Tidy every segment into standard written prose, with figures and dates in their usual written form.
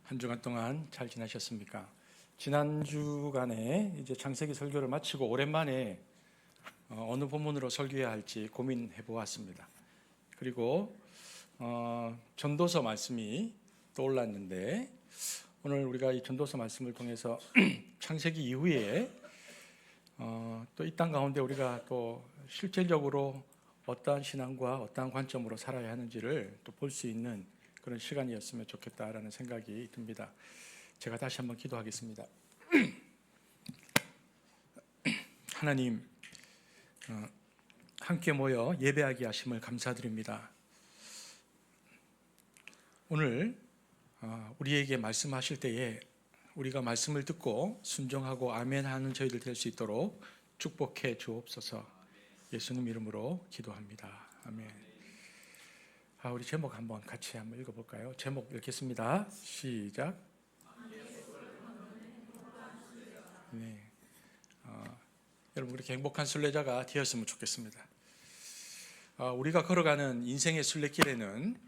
한 주간 동안 잘 지나셨습니까? 지난 주간에 이제 창세기 설교를 마치고 오랜만에 어느 본문으로 설교해야 할지 고민해 보았습니다. 그리고 전도서 말씀이 떠올랐는데 오늘 우리가 이 전도서 말씀을 통해서 창세기 이후에 또 이 땅 가운데 우리가 또 실질적으로 어떠한 신앙과 어떠한 관점으로 살아야 하는지를 또 볼 수 있는 그런 시간이었으면 좋겠다라는 생각이 듭니다. 제가 다시 한번 기도하겠습니다. 하나님, 함께 모여 예배하게 하심을 감사드립니다. 오늘 우리에게 말씀하실 때에 우리가 말씀을 듣고 순종하고 아멘 하는 저희들 될 수 있도록 축복해 주옵소서. 예수님 이름으로 기도합니다. 아멘. 우리 제목 한번 같이 한번 읽어볼까요? 제목 읽겠습니다. 시작. 네. 여러분 그렇게 행복한 순례자가 되었으면 좋겠습니다. 우리가 걸어가는 인생의 순례길에는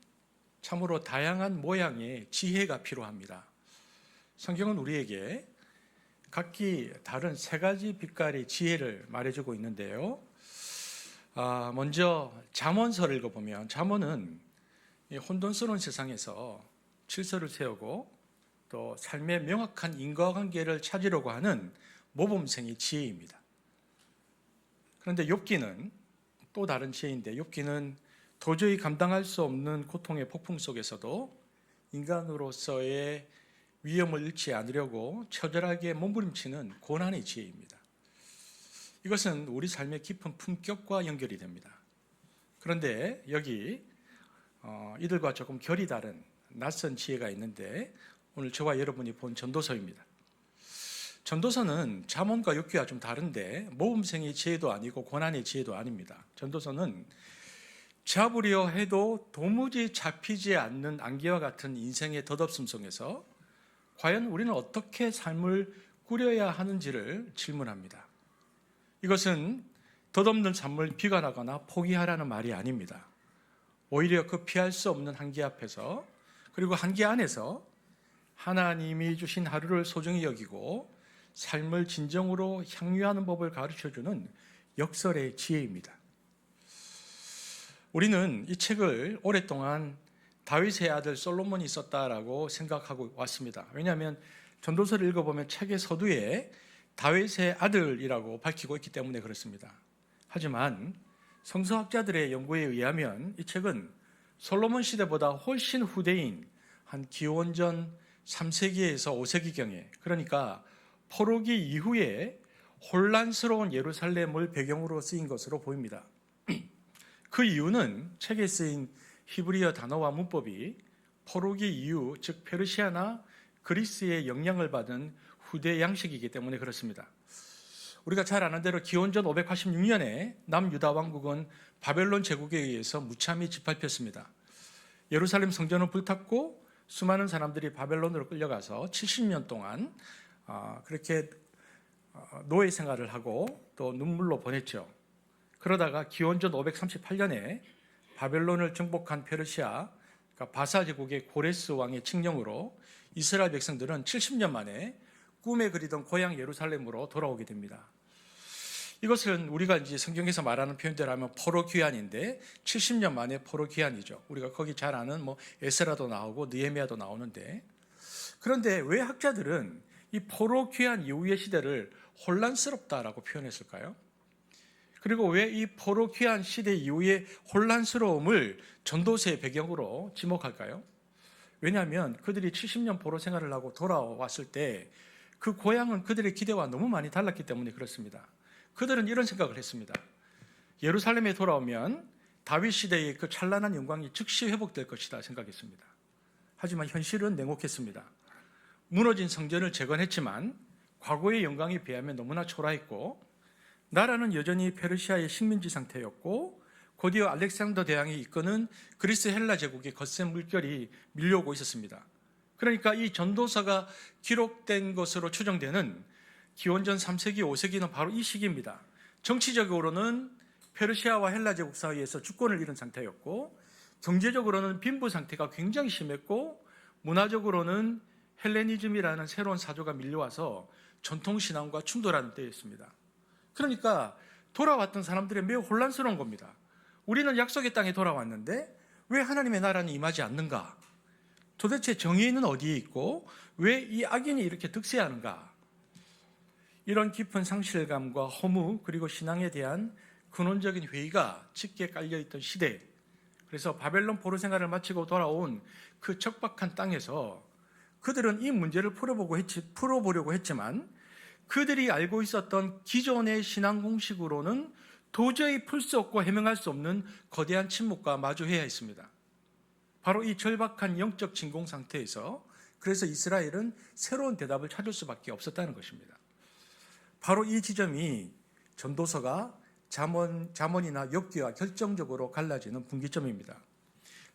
참으로 다양한 모양의 지혜가 필요합니다. 성경은 우리에게 각기 다른 세 가지 빛깔의 지혜를 말해주고 있는데요. 먼저 잠언서를 읽어보면 잠언은 이 혼돈스러운 세상에서 질서를 세우고 또 삶의 명확한 인과관계를 찾으려고 하는 모범생의 지혜입니다. 그런데 욥기는 또 다른 지혜인데 욥기는 도저히 감당할 수 없는 고통의 폭풍 속에서도 인간으로서의 위험을 잃지 않으려고 처절하게 몸부림치는 고난의 지혜입니다. 이것은 우리 삶의 깊은 품격과 연결이 됩니다. 그런데 여기 이들과 조금 결이 다른 낯선 지혜가 있는데 오늘 저와 여러분이 본 전도서입니다. 전도서는 잠언과 욥기와 좀 다른데 모범생의 지혜도 아니고 고난의 지혜도 아닙니다. 전도서는 잡으려 해도 도무지 잡히지 않는 안개와 같은 인생의 덧없음 속에서 과연 우리는 어떻게 삶을 꾸려야 하는지를 질문합니다. 이것은 덧없는 삶을 비관하거나 포기하라는 말이 아닙니다. 오히려 그 피할 수 없는 한계 앞에서 그리고 한계 안에서 하나님이 주신 하루를 소중히 여기고 삶을 진정으로 향유하는 법을 가르쳐주는 역설의 지혜입니다. 우리는 이 책을 오랫동안 다윗의 아들 솔로몬이 썼다라고 생각하고 왔습니다. 왜냐하면 전도서를 읽어보면 책의 서두에 다윗의 아들이라고 밝히고 있기 때문에 그렇습니다. 하지만 성서학자들의 연구에 의하면 이 책은 솔로몬 시대보다 훨씬 후대인 한 기원전 3세기에서 5세기경에 그러니까 포로기 이후에 혼란스러운 예루살렘을 배경으로 쓰인 것으로 보입니다. 그 이유는 책에 쓰인 히브리어 단어와 문법이 포로기 이후 즉 페르시아나 그리스의 영향을 받은 후대 양식이기 때문에 그렇습니다. 우리가 잘 아는 대로 기원전 586년에 남유다 왕국은 바벨론 제국에 의해서 무참히 짓밟혔습니다. 예루살렘 성전은 불탔고 수많은 사람들이 바벨론으로 끌려가서 70년 동안 그렇게 노예 생활을 하고 또 눈물로 보냈죠. 그러다가 기원전 538년에 바벨론을 정복한 페르시아 그러니까 바사 제국의 고레스 왕의 칙령으로 이스라엘 백성들은 70년 만에 꿈에 그리던 고향 예루살렘으로 돌아오게 됩니다. 이것은 우리가 이제 성경에서 말하는 표현대로 하면 포로 귀환인데 70년 만에 포로 귀환이죠. 우리가 거기 잘 아는 에스라도 나오고 느헤미야도 나오는데 그런데 왜 학자들은 이 포로 귀환 이후의 시대를 혼란스럽다라고 표현했을까요? 그리고 왜 이 포로 귀환 시대 이후의 혼란스러움을 전도서의 배경으로 지목할까요? 왜냐하면 그들이 70년 포로 생활을 하고 돌아왔을 때 그 고향은 그들의 기대와 너무 많이 달랐기 때문에 그렇습니다. 그들은 이런 생각을 했습니다. 예루살렘에 돌아오면 다윗 시대의 그 찬란한 영광이 즉시 회복될 것이다 생각했습니다. 하지만 현실은 냉혹했습니다. 무너진 성전을 재건했지만 과거의 영광에 비하면 너무나 초라했고 나라는 여전히 페르시아의 식민지 상태였고 곧이어 알렉산더 대왕이 이끄는 그리스 헬라 제국의 거센 물결이 밀려오고 있었습니다. 그러니까 이 전도서가 기록된 것으로 추정되는 기원전 3세기, 5세기는 바로 이 시기입니다. 정치적으로는 페르시아와 헬라 제국 사이에서 주권을 잃은 상태였고 경제적으로는 빈부 상태가 굉장히 심했고 문화적으로는 헬레니즘이라는 새로운 사조가 밀려와서 전통신앙과 충돌하는 때였습니다. 그러니까 돌아왔던 사람들이 매우 혼란스러운 겁니다. 우리는 약속의 땅에 돌아왔는데 왜 하나님의 나라는 임하지 않는가? 도대체 정의는 어디에 있고 왜 이 악인이 이렇게 득세하는가? 이런 깊은 상실감과 허무 그리고 신앙에 대한 근원적인 회의가 짙게 깔려있던 시대, 그래서 바벨론 포로 생활을 마치고 돌아온 그 척박한 땅에서 그들은 이 문제를 풀어보려고 했지만 그들이 알고 있었던 기존의 신앙 공식으로는 도저히 풀 수 없고 해명할 수 없는 거대한 침묵과 마주해야 했습니다. 바로 이 절박한 영적 진공 상태에서 그래서 이스라엘은 새로운 대답을 찾을 수밖에 없었다는 것입니다. 바로 이 지점이 전도서가 잠언이나 욥기와 결정적으로 갈라지는 분기점입니다.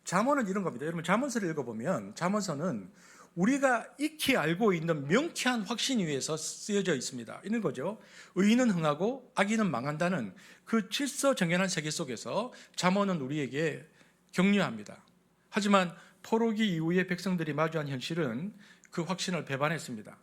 잠언은 이런 겁니다. 여러분 잠언서를 읽어보면 잠언서는 우리가 익히 알고 있는 명쾌한 확신 위에서 쓰여져 있습니다. 이런 거죠. 의인은 흥하고 악인은 망한다는 그 질서정연한 세계 속에서 잠언은 우리에게 격려합니다. 하지만 포로기 이후에 백성들이 마주한 현실은 그 확신을 배반했습니다.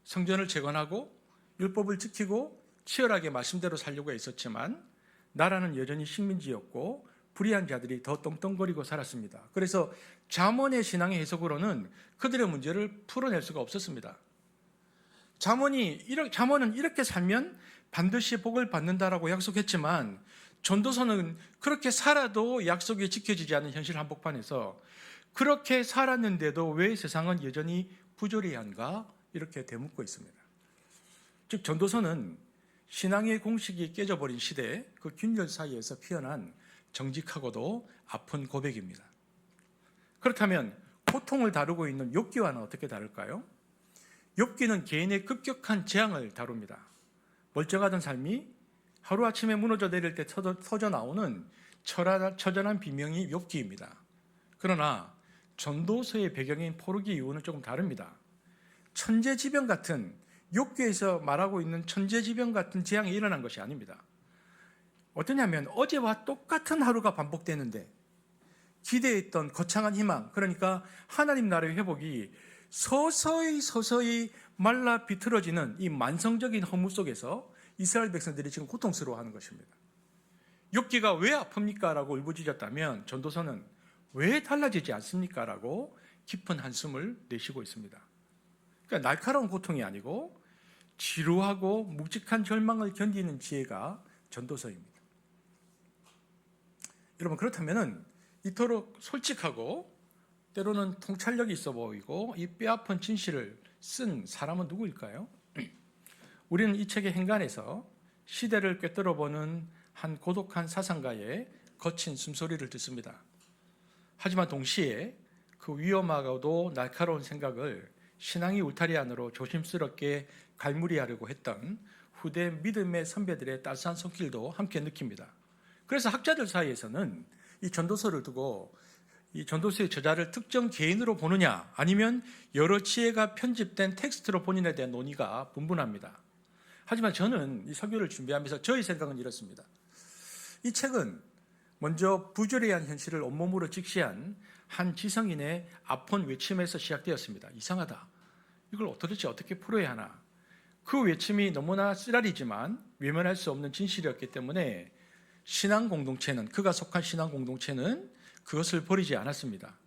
성전을 재건하고 율법을 지키고 치열하게 말씀대로 살려고 했었지만 나라는 여전히 식민지였고 불의한 자들이 더 떵떵거리고 살았습니다. 그래서 잠언의 신앙의 해석으로는 그들의 문제를 풀어낼 수가 없었습니다. 잠언은 이렇게 살면 반드시 복을 받는다라고 약속했지만 전도서는 그렇게 살아도 약속이 지켜지지 않는 현실 한복판에서 그렇게 살았는데도 왜 세상은 여전히 부조리한가 이렇게 되묻고 있습니다. 즉 전도서는 신앙의 공식이 깨져버린 시대 그 균열 사이에서 피어난 정직하고도 아픈 고백입니다. 그렇다면 고통을 다루고 있는 욥기와는 어떻게 다를까요? 욥기는 개인의 급격한 재앙을 다룹니다. 멀쩡하던 삶이 하루아침에 무너져 내릴 때 터져 나오는 처절한 비명이 욥기입니다. 그러나 전도서의 배경인 포로기 이후는 조금 다릅니다. 천재지변 같은 욥기에서 말하고 있는 천재지변 같은 재앙이 일어난 것이 아닙니다. 어떠냐면 어제와 똑같은 하루가 반복되는데 기대했던 거창한 희망, 그러니까 하나님 나라의 회복이 서서히 말라 비틀어지는 이 만성적인 허무 속에서 이스라엘 백성들이 지금 고통스러워하는 것입니다. 욥기가 왜 아픕니까? 라고 울부짖었다면 전도서는 왜 달라지지 않습니까? 라고 깊은 한숨을 내쉬고 있습니다. 그러니까 날카로운 고통이 아니고 지루하고 묵직한 절망을 견디는 지혜가 전도서입니다. 여러분 그렇다면 이토록 솔직하고 때로는 통찰력이 있어 보이고 이 뼈아픈 진실을 쓴 사람은 누구일까요? 우리는 이 책의 행간에서 시대를 꿰뚫어보는 한 고독한 사상가의 거친 숨소리를 듣습니다. 하지만 동시에 그 위험하고도 날카로운 생각을 신앙의 울타리 안으로 조심스럽게 갈무리하려고 했던 후대 믿음의 선배들의 따스한 손길도 함께 느낍니다. 그래서 학자들 사이에서는 이 전도서를 두고 이 전도서의 저자를 특정 개인으로 보느냐 아니면 여러 지혜가 편집된 텍스트로 본인에 대한 논의가 분분합니다. 하지만 저는 이 설교를 준비하면서 저의 생각은 이렇습니다. 이 책은 먼저 부조리한 현실을 온몸으로 직시한 한 지성인의 아픈 외침에서 시작되었습니다. 이상하다. 이걸 도대체 어떻게 풀어야 하나. 그 외침이 너무나 쓰라리지만 외면할 수 없는 진실이었기 때문에 신앙 공동체는, 그가 속한 신앙 공동체는 그것을 버리지 않았습니다.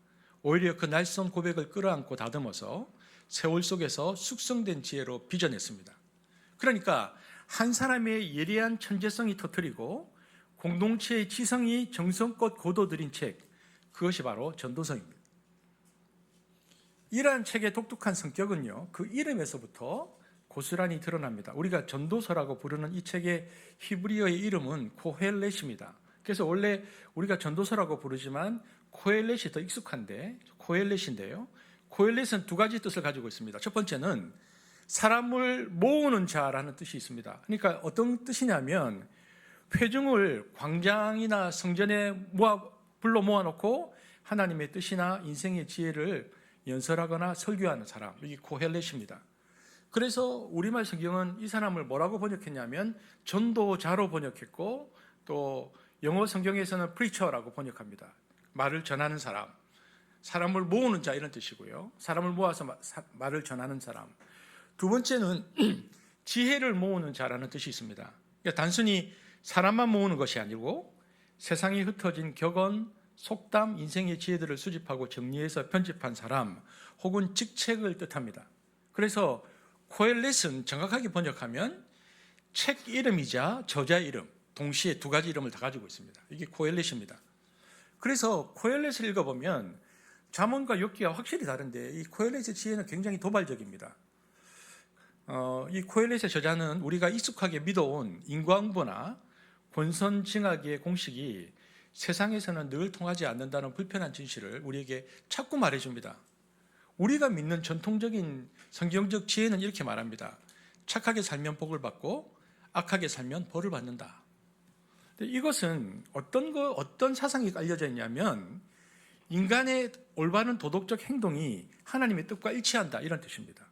오히려 그 날선 고백을 끌어안고 다듬어서 세월 속에서 숙성된 지혜로 빚어냈습니다. 그러니까 한 사람의 예리한 천재성이 터뜨리고 공동체의 지성이 정성껏 고도들인 책, 그것이 바로 전도서입니다. 이러한 책의 독특한 성격은요, 그 이름에서부터 고스란히 드러납니다. 우리가 전도서라고 부르는 이 책의 히브리어의 이름은 코헬렛입니다. 그래서 원래 우리가 전도서라고 부르지만 코헬렛이 더 익숙한데 코헬렛인데요. 코헬렛은 두 가지 뜻을 가지고 있습니다. 첫 번째는 사람을 모으는 자라는 뜻이 있습니다. 그러니까 어떤 뜻이냐면 회중을 광장이나 성전에 불러 모아놓고 하나님의 뜻이나 인생의 지혜를 연설하거나 설교하는 사람, 이게 코헬렛입니다. 그래서 우리말 성경은 이 사람을 뭐라고 번역했냐면 전도자로 번역했고 또 영어 성경에서는 preacher라고 번역합니다. 말을 전하는 사람, 사람을 모으는 자 이런 뜻이고요. 사람을 모아서 말을 전하는 사람. 두 번째는 지혜를 모으는 자라는 뜻이 있습니다. 그러니까 단순히 사람만 모으는 것이 아니고 세상에 흩어진 격언, 속담, 인생의 지혜들을 수집하고 정리해서 편집한 사람 혹은 직책을 뜻합니다. 그래서 코엘렛은 정확하게 번역하면 책 이름이자 저자 이름, 동시에 두 가지 이름을 다 가지고 있습니다. 이게 코엘렛입니다. 그래서 코엘렛을 읽어보면 잠언과 욥기가 확실히 다른데 이 코엘렛의 지혜는 굉장히 도발적입니다. 이 코엘렛의 저자는 우리가 익숙하게 믿어온 인과응보나 권선징악의 공식이 세상에서는 늘 통하지 않는다는 불편한 진실을 우리에게 자꾸 말해줍니다. 우리가 믿는 전통적인 성경적 지혜는 이렇게 말합니다. 착하게 살면 복을 받고 악하게 살면 벌을 받는다. 이것은 어떤 사상이 알려져 있냐면 인간의 올바른 도덕적 행동이 하나님의 뜻과 일치한다 이런 뜻입니다.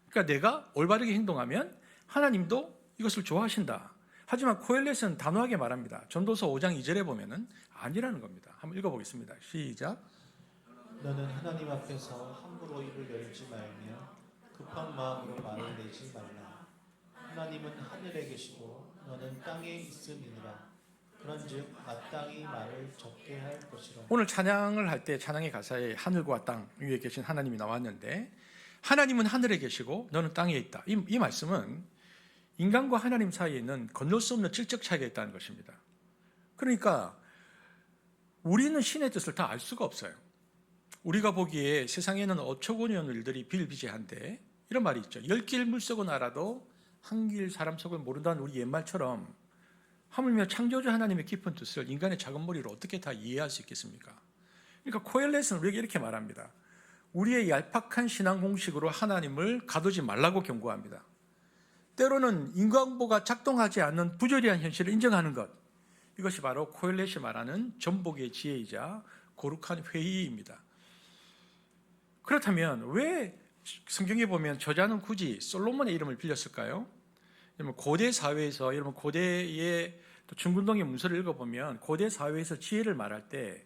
그러니까 내가 올바르게 행동하면 하나님도 이것을 좋아하신다. 하지만 코엘렛은 단호하게 말합니다. 전도서 5장 2절에 보면은 아니라는 겁니다. 한번 읽어보겠습니다. 시작. 너는 하나님 앞에서 함부로 입을 열지 말며 급한 마음으로 말을 내지 말라. 하나님은 하늘에 계시고 너는 땅에 있음이니라. 그런즉 마땅히 말을 적게 할 것이라. 오늘 찬양을 할 때 찬양의 가사에 하늘과 땅 위에 계신 하나님이 나왔는데 하나님은 하늘에 계시고 너는 땅에 있다. 이 말씀은 인간과 하나님 사이에 있는 건널 수 없는 질적 차이가 있다는 것입니다. 그러니까 우리는 신의 뜻을 다 알 수가 없어요. 우리가 보기에 세상에는 어처구니 없는 일들이 비일비재한데 이런 말이 있죠. 10길 물속은 알아도 한 길 사람 속을 모른다는 우리 옛말처럼 하물며 창조주 하나님의 깊은 뜻을 인간의 작은 머리로 어떻게 다 이해할 수 있겠습니까? 그러니까 코엘렛은 우리에게 이렇게 말합니다. 우리의 얄팍한 신앙 공식으로 하나님을 가두지 말라고 경고합니다. 때로는 인과응보가 작동하지 않는 부조리한 현실을 인정하는 것, 이것이 바로 코엘렛이 말하는 전복의 지혜이자 거룩한 회의입니다. 그렇다면 왜 성경에 보면 저자는 굳이 솔로몬의 이름을 빌렸을까요? 여러분 고대 사회에서 여러분 고대의 또 중근동의 문서를 읽어보면 고대 사회에서 지혜를 말할 때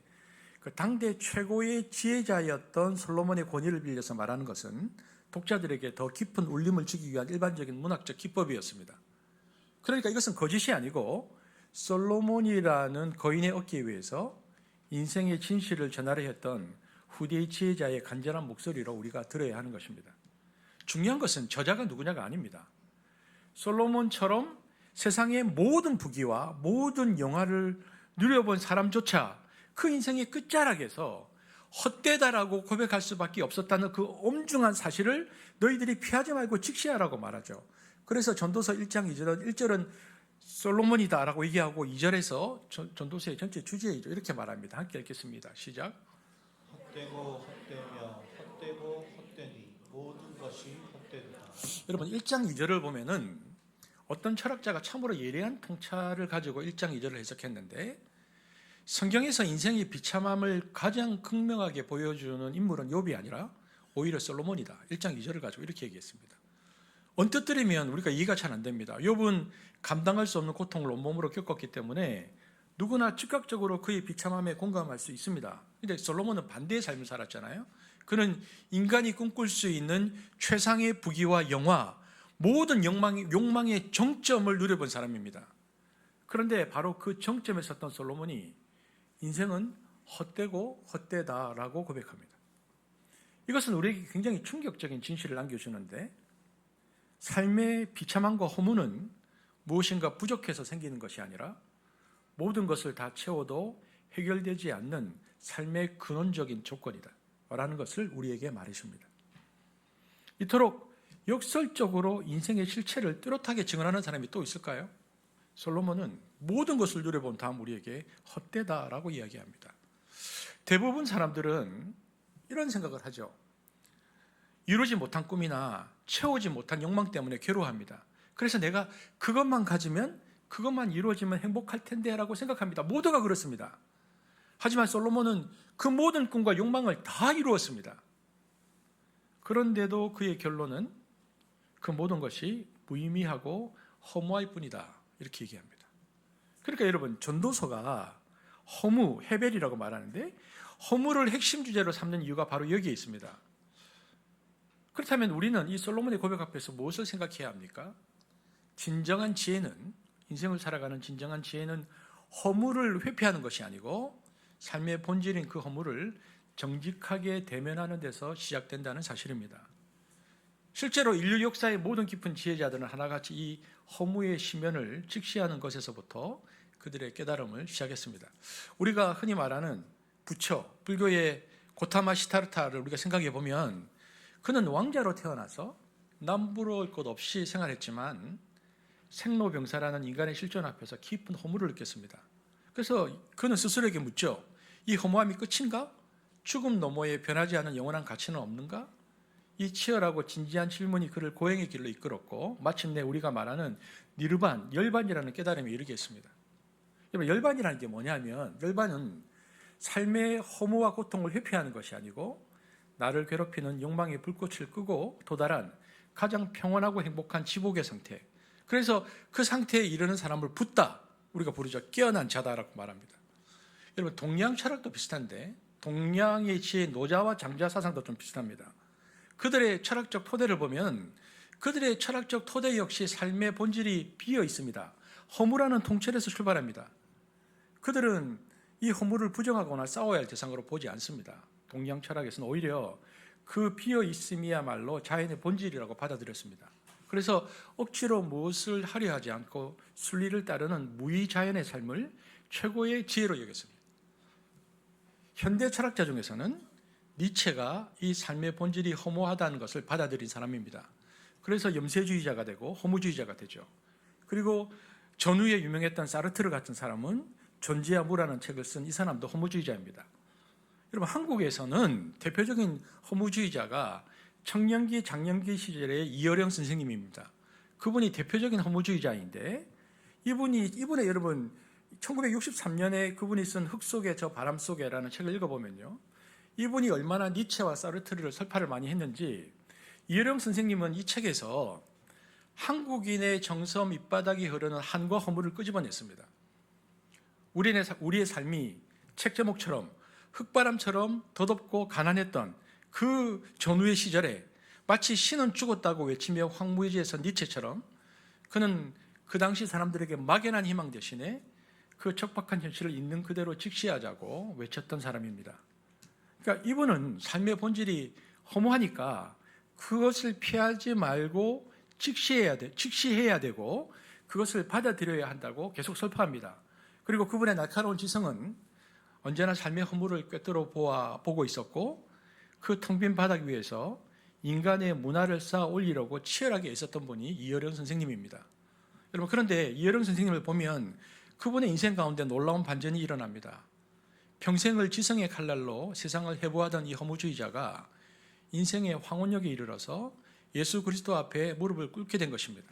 그 당대 최고의 지혜자였던 솔로몬의 권위를 빌려서 말하는 것은 독자들에게 더 깊은 울림을 주기 위한 일반적인 문학적 기법이었습니다. 그러니까 이것은 거짓이 아니고 솔로몬이라는 거인의 어깨 위에서 인생의 진실을 전하려 했던 후대의 지혜자의 간절한 목소리로 우리가 들어야 하는 것입니다. 중요한 것은 저자가 누구냐가 아닙니다. 솔로몬처럼 세상의 모든 부귀와 모든 영화를 누려본 사람조차 그 인생의 끝자락에서 헛되다라고 고백할 수밖에 없었다는 그 엄중한 사실을 너희들이 피하지 말고 직시하라고 말하죠. 그래서 전도서 1장 1절은 솔로몬이다라고 얘기하고 2절에서 전도서의 전체 주제이죠. 이렇게 말합니다. 함께 읽겠습니다. 시작. 헛되고 헛되며 헛되고 헛되니 모든 것이 헛되도다. 여러분 1장 2절을 보면은 어떤 철학자가 참으로 예리한 통찰을 가지고 1장 2절을 해석했는데 성경에서 인생의 비참함을 가장 극명하게 보여주는 인물은 욥이 아니라 오히려 솔로몬이다. 1장 2절을 가지고 이렇게 얘기했습니다. 언뜻 들으면 우리가 이해가 잘 안 됩니다. 욥은 감당할 수 없는 고통을 온몸으로 겪었기 때문에 누구나 즉각적으로 그의 비참함에 공감할 수 있습니다. 그런데 솔로몬은 반대의 삶을 살았잖아요. 그는 인간이 꿈꿀 수 있는 최상의 부귀와 영화, 모든 욕망의 정점을 누려본 사람입니다. 그런데 바로 그 정점에 섰던 솔로몬이 인생은 헛되고 헛되다라고 고백합니다. 이것은 우리에게 굉장히 충격적인 진실을 남겨주는데 삶의 비참함과 허무는 무엇인가 부족해서 생기는 것이 아니라 모든 것을 다 채워도 해결되지 않는 삶의 근원적인 조건이다 라는 것을 우리에게 말해줍니다. 이토록 역설적으로 인생의 실체를 뚜렷하게 증언하는 사람이 또 있을까요? 솔로몬은 모든 것을 누려본 다음 우리에게 헛되다라고 이야기합니다. 대부분 사람들은 이런 생각을 하죠. 이루지 못한 꿈이나 채우지 못한 욕망 때문에 괴로워합니다. 그래서 내가 그것만 가지면 그것만 이루어지면 행복할 텐데 라고 생각합니다. 모두가 그렇습니다. 하지만 솔로몬은 그 모든 꿈과 욕망을 다 이루었습니다. 그런데도 그의 결론은 그 모든 것이 무의미하고 허무할 뿐이다 이렇게 얘기합니다. 그러니까 여러분 전도서가 허무, 헤벨이라고 말하는데 허물을 핵심 주제로 삼는 이유가 바로 여기에 있습니다. 그렇다면 우리는 이 솔로몬의 고백 앞에서 무엇을 생각해야 합니까? 진정한 지혜는, 인생을 살아가는 진정한 지혜는 허물을 회피하는 것이 아니고 삶의 본질인 그 허물을 정직하게 대면하는 데서 시작된다는 사실입니다. 실제로 인류 역사의 모든 깊은 지혜자들은 하나같이 이 허무의 심연을 직시하는 것에서부터 그들의 깨달음을 시작했습니다. 우리가 흔히 말하는 부처, 불교의 고타마 시타르타를 우리가 생각해 보면 그는 왕자로 태어나서 남부러울 것 없이 생활했지만 생로병사라는 인간의 실존 앞에서 깊은 허물을 느꼈습니다. 그래서 그는 스스로에게 묻죠. 이 허무함이 끝인가? 죽음 너머에 변하지 않은 영원한 가치는 없는가? 이 치열하고 진지한 질문이 그를 고행의 길로 이끌었고 마침내 우리가 말하는 니르반, 열반이라는 깨달음에 이르게 했습니다. 여러분, 열반이라는 게 뭐냐면 열반은 삶의 허무와 고통을 회피하는 것이 아니고 나를 괴롭히는 욕망의 불꽃을 끄고 도달한 가장 평온하고 행복한 지복의 상태. 그래서 그 상태에 이르는 사람을 붓다, 우리가 부르죠. 깨어난 자다라고 말합니다. 여러분, 동양 철학도 비슷한데 동양의 지혜 노자와 장자 사상도 좀 비슷합니다. 그들의 철학적 토대를 보면 그들의 철학적 토대 역시 삶의 본질이 비어 있습니다. 허무라는 통찰에서 출발합니다. 그들은 이 허물을 부정하거나 싸워야 할 대상으로 보지 않습니다. 동양 철학에서는 오히려 그 비어 있음이야말로 자연의 본질이라고 받아들였습니다. 그래서 억지로 무엇을 하려 하지 않고 순리를 따르는 무의자연의 삶을 최고의 지혜로 여겼습니다. 현대 철학자 중에서는 니체가 이 삶의 본질이 허무하다는 것을 받아들인 사람입니다. 그래서 염세주의자가 되고 허무주의자가 되죠. 그리고 전후에 유명했던 사르트르 같은 사람은 존재와 무라는 책을 쓴 이 사람도 허무주의자입니다. 여러분, 한국에서는 대표적인 허무주의자가 청년기, 장년기 시절의 이어령 선생님입니다. 그분이 대표적인 허무주의자인데 이분의 여러분 1963년에 그분이 쓴 흙 속에 저 바람 속에라는 책을 읽어보면요, 이분이 얼마나 니체와 사르트르를 설파를 많이 했는지 이어령 선생님은 이 책에서 한국인의 정서 밑바닥이 흐르는 한과 허물을 끄집어냈습니다. 우리의 삶이 책 제목처럼 흙바람처럼 더덥고 가난했던 그 전후의 시절에 마치 신은 죽었다고 외치며 황무지에서 니체처럼 그는 그 당시 사람들에게 막연한 희망 대신에 그 척박한 현실을 있는 그대로 직시하자고 외쳤던 사람입니다. 그러니까 이분은 삶의 본질이 허무하니까 그것을 피하지 말고 직시해야 되고 그것을 받아들여야 한다고 계속 설파합니다. 그리고 그분의 날카로운 지성은 언제나 삶의 허물을 꿰뚫어 보고 있었고 그 텅 빈 바닥 위에서 인간의 문화를 쌓아 올리려고 치열하게 애썼던 분이 이어령 선생님입니다. 여러분, 그런데 이어령 선생님을 보면 그분의 인생 가운데 놀라운 반전이 일어납니다. 평생을 지성의 칼날로 세상을 해부하던 이 허무주의자가 인생의 황혼역에 이르러서 예수 그리스도 앞에 무릎을 꿇게 된 것입니다.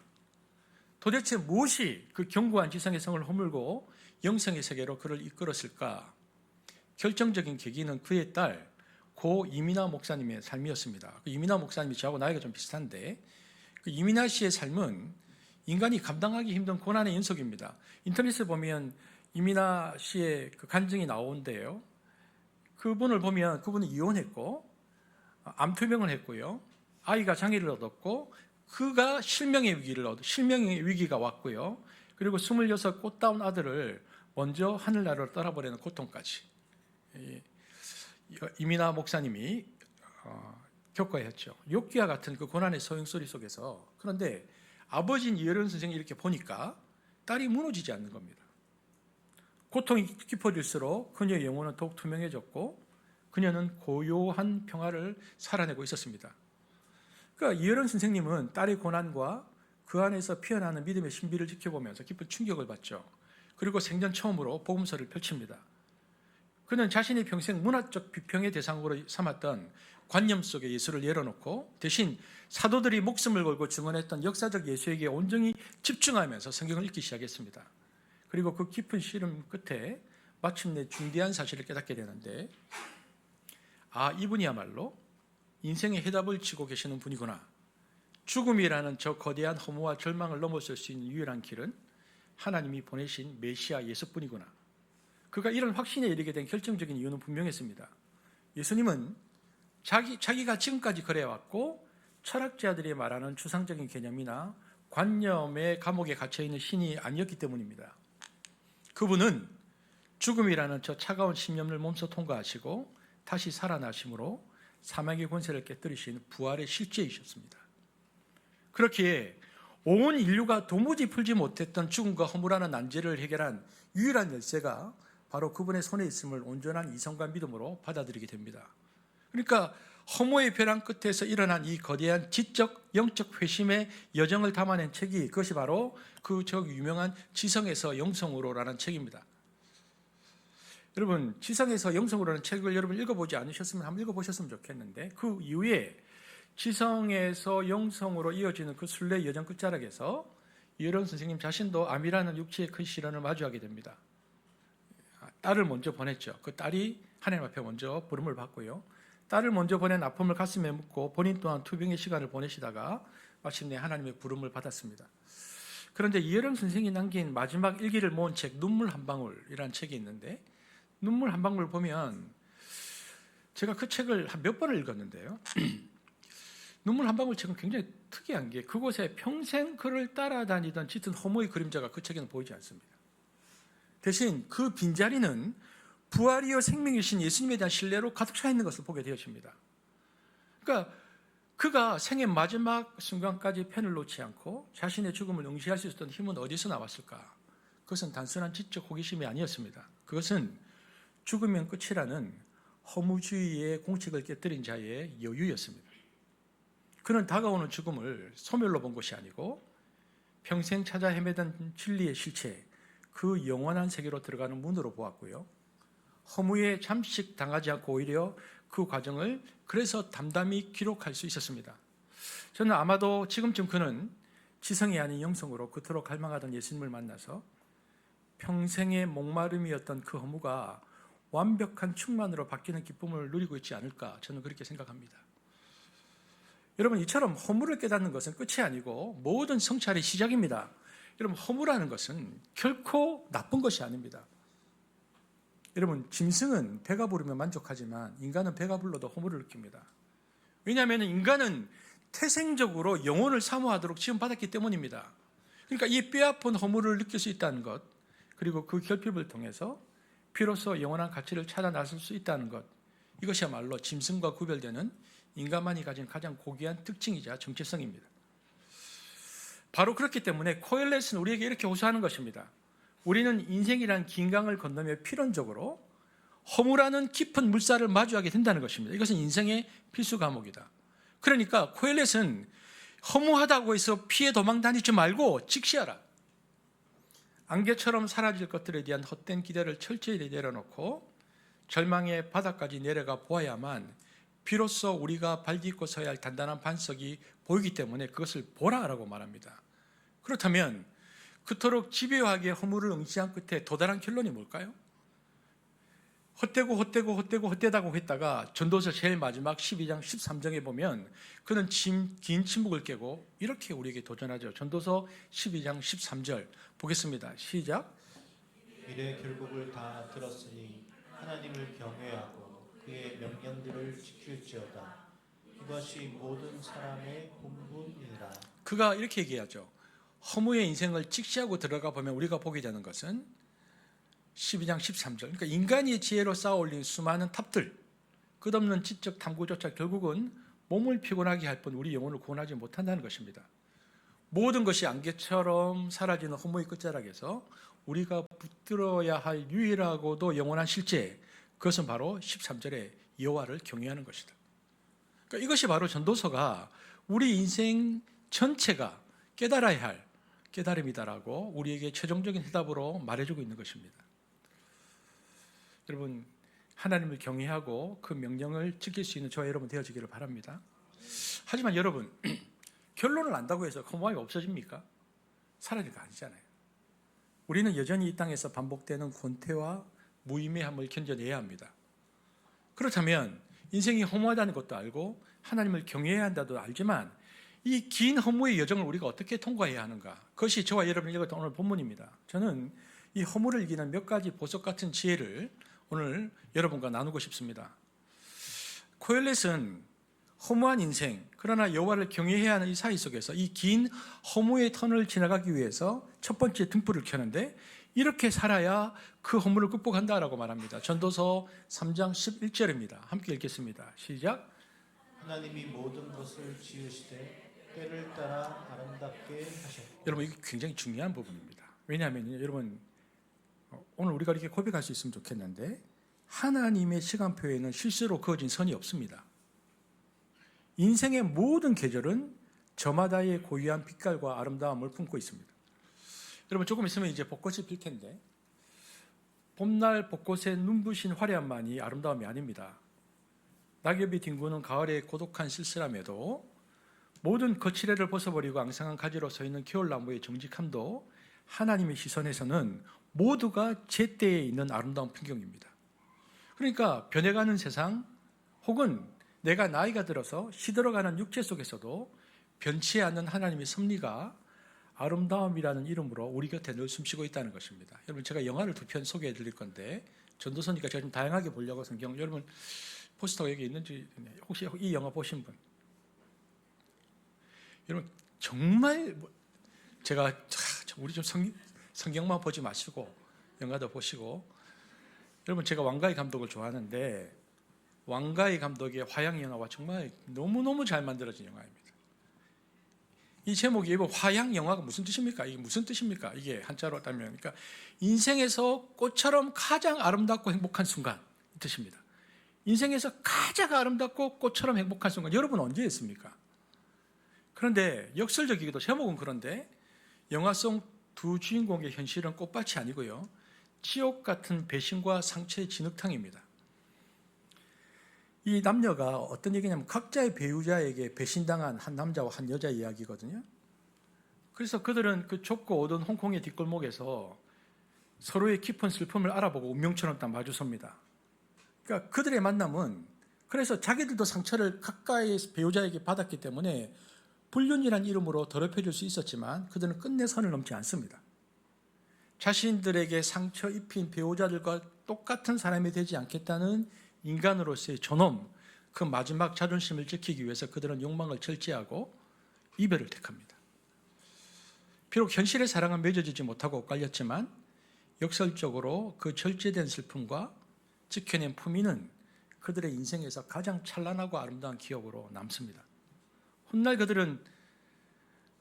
도대체 무엇이 그 견고한 지성의 성을 허물고 영성의 세계로 그를 이끌었을까? 결정적인 계기는 그의 딸 고 이민아 목사님의 삶이었습니다. 그 이민아 목사님이 저하고 나이가 좀 비슷한데 그 이민아 씨의 삶은 인간이 감당하기 힘든 고난의 연속입니다. 인터넷에 보면 이민아 씨의 그 간증이 나오는데요, 그분을 보면 그분은 이혼했고 암투병을 했고요, 아이가 장애를 얻었고 그가 실명의 위기가 왔고요, 그리고 26 꽃다운 아들을 먼저 하늘나라로 떠나버리는 고통까지 이민아 목사님이 겪어야 했죠. 욕기와 같은 그 고난의 소용소리 속에서. 그런데 아버지인 이어령 선생이 이렇게 보니까 딸이 무너지지 않는 겁니다. 고통이 깊어질수록 그녀의 영혼은 더욱 투명해졌고 그녀는 고요한 평화를 살아내고 있었습니다. 그러니까 이어령 선생님은 딸의 고난과 그 안에서 피어나는 믿음의 신비를 지켜보면서 깊은 충격을 받죠. 그리고 생전 처음으로 복음서를 펼칩니다. 그는 자신이 평생 문화적 비평의 대상으로 삼았던 관념 속에 예수를 열어놓고 대신 사도들이 목숨을 걸고 증언했던 역사적 예수에게 온전히 집중하면서 성경을 읽기 시작했습니다. 그리고 그 깊은 시름 끝에 마침내 중대한 사실을 깨닫게 되는데, 이분이야말로 인생의 해답을 치고 계시는 분이구나. 죽음이라는 저 거대한 허무와 절망을 넘어설 수 있는 유일한 길은 하나님이 보내신 메시아 예수뿐이구나. 그가 이런 확신에 이르게 된 결정적인 이유는 분명했습니다. 예수님은 자기가 지금까지 그래왔고 철학자들이 말하는 추상적인 개념이나 관념의 감옥에 갇혀있는 신이 아니었기 때문입니다. 그분은 죽음이라는 저 차가운 심령을 몸소 통과하시고 다시 살아나심으로 사망의 권세를 깨뜨리신 부활의 실제이셨습니다. 그렇기에 온 인류가 도무지 풀지 못했던 죽음과 허무라는 난제를 해결한 유일한 열쇠가 바로 그분의 손에 있음을 온전한 이성과 믿음으로 받아들이게 됩니다. 그러니까 허무의 벼랑 끝에서 일어난 이 거대한 지적, 영적 회심의 여정을 담아낸 책이 그것이 바로 그 유명한 지성에서 영성으로라는 책입니다. 여러분, 지성에서 영성으로라는 책을 여러분 읽어보지 않으셨으면 한번 읽어보셨으면 좋겠는데, 그 이후에 지성에서 영성으로 이어지는 그 순례 여정 끝자락에서 이혜령 선생님 자신도 암이라는 육체의 큰 시련을 마주하게 됩니다. 딸을 먼저 보냈죠. 그 딸이 하나님 앞에 먼저 부름을 받고요. 딸을 먼저 보낸 아픔을 가슴에 묻고 본인 또한 투병의 시간을 보내시다가 마침내 하나님의 부름을 받았습니다. 그런데 이혜령 선생이 남긴 마지막 일기를 모은 책 눈물 한 방울이라는 책이 있는데, 눈물 한 방울 보면 제가 그 책을 한 몇 번을 읽었는데요. 눈물 한 방울 책은 굉장히 특이한 게 그곳에 평생 그를 따라다니던 짙은 허무의 그림자가 그 책에는 보이지 않습니다. 대신 그 빈자리는 부활이요 생명이신 예수님에 대한 신뢰로 가득 차 있는 것을 보게 되어집니다. 그러니까 그가 생의 마지막 순간까지 펜을 놓지 않고 자신의 죽음을 응시할 수 있었던 힘은 어디서 나왔을까? 그것은 단순한 지적 호기심이 아니었습니다. 그것은 죽으면 끝이라는 허무주의의 공책을 깨뜨린 자의 여유였습니다. 그는 다가오는 죽음을 소멸로 본 것이 아니고 평생 찾아 헤매던 진리의 실체, 그 영원한 세계로 들어가는 문으로 보았고요. 허무에 잠식 당하지 않고 오히려 그 과정을 그래서 담담히 기록할 수 있었습니다. 저는 아마도 지금쯤 그는 지성이 아닌 영성으로 그토록 갈망하던 예수님을 만나서 평생의 목마름이었던 그 허무가 완벽한 충만으로 바뀌는 기쁨을 누리고 있지 않을까, 저는 그렇게 생각합니다. 여러분, 이처럼 허무를 깨닫는 것은 끝이 아니고 모든 성찰의 시작입니다. 여러분, 허무라는 것은 결코 나쁜 것이 아닙니다. 여러분, 짐승은 배가 부르면 만족하지만 인간은 배가 불러도 허무를 느낍니다. 왜냐하면 인간은 태생적으로 영혼을 사모하도록 지음받았기 때문입니다. 그러니까 이 뼈아픈 허무를 느낄 수 있다는 것, 그리고 그 결핍을 통해서 비로소 영원한 가치를 찾아 나설 수 있다는 것, 이것이야말로 짐승과 구별되는 인간만이 가진 가장 고귀한 특징이자 정체성입니다. 바로 그렇기 때문에 코엘렛은 우리에게 이렇게 호소하는 것입니다. 우리는 인생이란 긴 강을 건너며 필연적으로 허무라는 깊은 물살을 마주하게 된다는 것입니다. 이것은 인생의 필수 과목이다. 그러니까 코엘렛은 허무하다고 해서 피해 도망 다니지 말고 직시하라. 안개처럼 사라질 것들에 대한 헛된 기대를 철저히 내려놓고 절망의 바닥까지 내려가 보아야만 비로소 우리가 발딛고 서야 할 단단한 반석이 보이기 때문에 그것을 보라라고 말합니다. 그렇다면 그토록 집요하게 허무를 응시한 끝에 도달한 결론이 뭘까요? 헛되다고 했다가 전도서 제일 마지막 12장 13장에 보면 그는 긴 침묵을 깨고 이렇게 우리에게 도전하죠. 전도서 12장 13절 보겠습니다. 시작. 이래 결국을 다 들었으니 하나님을 경외하고 그의 명령들을 지킬지어다. 이것이 모든 사람의 본분이라. 그가 이렇게 얘기하죠. 허무의 인생을 직시하고 들어가 보면 우리가 보게 되는 것은 12장 13절. 그러니까 인간의 지혜로 쌓아올린 수많은 탑들, 끝없는 지적 탐구조차 결국은 몸을 피곤하게 할 뿐 우리 영혼을 구원하지 못한다는 것입니다. 모든 것이 안개처럼 사라지는 허무의 끝자락에서 우리가 붙들어야 할 유일하고도 영원한 실제, 그것은 바로 13절의 여호와를 경외하는 것이다. 그러니까 이것이 바로 전도서가 우리 인생 전체가 깨달아야 할 깨달음이다라고 우리에게 최종적인 해답으로 말해주고 있는 것입니다. 여러분, 하나님을 경외하고 그 명령을 지킬 수 있는 저와 여러분 되어지기를 바랍니다. 하지만 여러분, 결론을 안다고 해서 허무함이 없어집니까? 사라질 거 아니잖아요. 우리는 여전히 이 땅에서 반복되는 권태와 무의미함을 견뎌내야 합니다. 그렇다면 인생이 허무하다는 것도 알고 하나님을 경외해야 한다도 알지만 이 긴 허무의 여정을 우리가 어떻게 통과해야 하는가? 그것이 저와 여러분이 읽었던 오늘 본문입니다. 저는 이 허물을 이기는 몇 가지 보석 같은 지혜를 오늘 여러분과 나누고 싶습니다. 코엘렛은 허무한 인생, 그러나 여호와를 경외해야 하는 이 사이 속에서 이 긴 허무의 터널을 지나가기 위해서 첫 번째 등불을 켜는데 이렇게 살아야 그 허물을 극복한다라고 말합니다. 전도서 3장 11절입니다. 함께 읽겠습니다. 시작. 하나님이 모든 것을 지으시되 때를 따라 아름답게 하셨고. 여러분, 이게 굉장히 중요한 부분입니다. 왜냐하면 여러분, 오늘 우리가 이렇게 고백할 수 있으면 좋겠는데 하나님의 시간표에는 실수로 그어진 선이 없습니다. 인생의 모든 계절은 저마다의 고유한 빛깔과 아름다움을 품고 있습니다. 여러분, 조금 있으면 이제 벚꽃이 필 텐데 봄날 벚꽃의 눈부신 화려함만이 아름다움이 아닙니다. 낙엽이 뒹구는 가을의 고독한 쓸쓸함에도 모든 거칠애를 벗어버리고 앙상한 가지로 서 있는 겨울나무의 정직함도 하나님의 시선에서는 모두가 제때에 있는 아름다운 풍경입니다. 그러니까 변해가는 세상 혹은 내가 나이가 들어서 시들어가는 육체 속에서도 변치 않는 하나님의 섭리가 아름다움이라는 이름으로 우리 곁에 늘 숨쉬고 있다는 것입니다. 여러분, 제가 영화를 2편 소개해 드릴 건데 전도서니까 제가 좀 다양하게 보려고 성경, 여러분 포스터가 여기 있는지 혹시 이 영화 보신 분? 여러분 정말 제가 우리 좀 성경만 보지 마시고 영화도 보시고, 여러분 제가 왕가희 감독을 좋아하는데 왕가희 감독의 화양 영화와 정말 너무너무 잘 만들어진 영화입니다. 이 제목이 화양 영화가 무슨 뜻입니까? 이게 무슨 뜻입니까? 이게 한자로 따면 그러니까 인생에서 꽃처럼 가장 아름답고 행복한 순간 이 뜻입니다. 인생에서 가장 아름답고 꽃처럼 행복한 순간, 여러분 언제 했습니까? 그런데 역설적이기도, 제목은 그런데 영화 속 두 주인공의 현실은 꽃밭이 아니고요, 지옥 같은 배신과 상처의 진흙탕입니다. 이 남녀가 어떤 얘기냐면 각자의 배우자에게 배신당한 한 남자와 한 여자 이야기거든요. 그래서 그들은 그 좁고 어두운 홍콩의 뒷골목에서 서로의 깊은 슬픔을 알아보고 운명처럼 딱 마주섭니다. 그러니까 그들의 만남은, 그래서 자기들도 상처를 가까이 배우자에게 받았기 때문에 불륜이라는 이름으로 더럽혀질 수 있었지만 그들은 끝내 선을 넘지 않습니다. 자신들에게 상처 입힌 배우자들과 똑같은 사람이 되지 않겠다는 인간으로서의 존엄, 그 마지막 자존심을 지키기 위해서 그들은 욕망을 절제하고 이별을 택합니다. 비록 현실의 사랑은 맺어지지 못하고 엇갈렸지만 역설적으로 그 절제된 슬픔과 지켜낸 품위는 그들의 인생에서 가장 찬란하고 아름다운 기억으로 남습니다. 훗날 그들은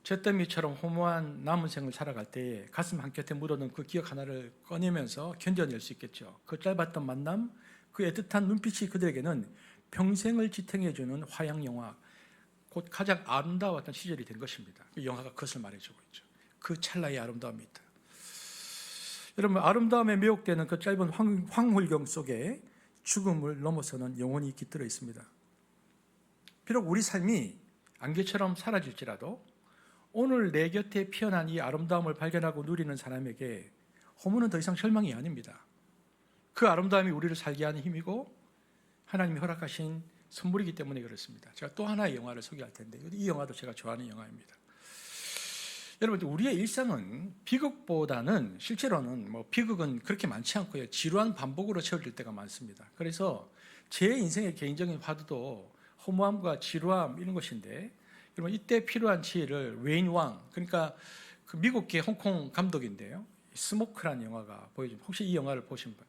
잿더미처럼 허무한 남은 생을 살아갈 때에 가슴 한켠에 묻어둔 그 기억 하나를 꺼내면서 견뎌낼 수 있겠죠. 그 짧았던 만남, 그 애틋한 눈빛이 그들에게는 평생을 지탱해주는 화양 영화, 곧 가장 아름다웠던 시절이 된 것입니다. 이 영화가 그것을 말해주고 있죠. 그 찰나의 아름다움이 있다. 여러분, 아름다움에 매혹되는 그 짧은 황홀경 속에 죽음을 넘어서는 영혼이 깃들어 있습니다. 비록 우리 삶이 안개처럼 사라질지라도 오늘 내 곁에 피어난 이 아름다움을 발견하고 누리는 사람에게 허무는 더 이상 절망이 아닙니다. 그 아름다움이 우리를 살게 하는 힘이고 하나님이 허락하신 선물이기 때문에 그렇습니다. 제가 또 하나의 영화를 소개할 텐데 이 영화도 제가 좋아하는 영화입니다. 여러분, 우리의 일상은 비극보다는 실제로는 비극은 그렇게 많지 않고요, 지루한 반복으로 채워질 때가 많습니다. 그래서 제 인생의 개인적인 화두도 허무함과 지루함 이런 것인데, 여러분 이때 필요한 지혜를 웨인 왕, 그러니까 그 미국계 홍콩 감독인데요, 스모크라는 영화가 보여줍니다. 혹시 이 영화를 보신 분?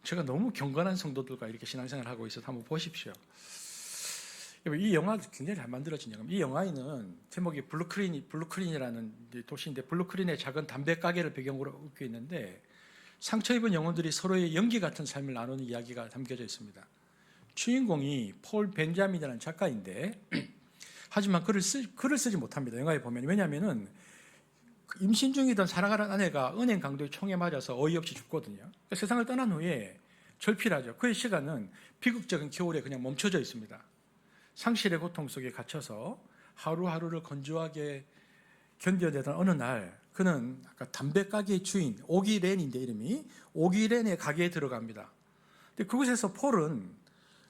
제가 너무 경건한 성도들과 이렇게 신앙생활을 하고 있어서 한번 보십시오. 이 영화 굉장히 잘 만들어진 영화입니다. 이 영화에는 제목이 블루크린이라는 도시인데, 블루크린의 작은 담배 가게를 배경으로 웃고 있는데 상처 입은 영혼들이 서로의 연기 같은 삶을 나누는 이야기가 담겨져 있습니다. 주인공이 폴 벤자민이라는 작가인데 하지만 글을 쓰지 못합니다. 영화에 보면. 왜냐하면 임신 중이던 사랑하는 아내가 은행 강도의 총에 맞아서 어이없이 죽거든요. 세상을 떠난 후에 절필하죠. 그의 시간은 비극적인 겨울에 그냥 멈춰져 있습니다. 상실의 고통 속에 갇혀서 하루하루를 건조하게 견뎌내던 어느 날, 그는 아까 담배 가게의 주인 오기 렌인데, 이름이 오기 렌의 가게에 들어갑니다. 근데 그곳에서 폴은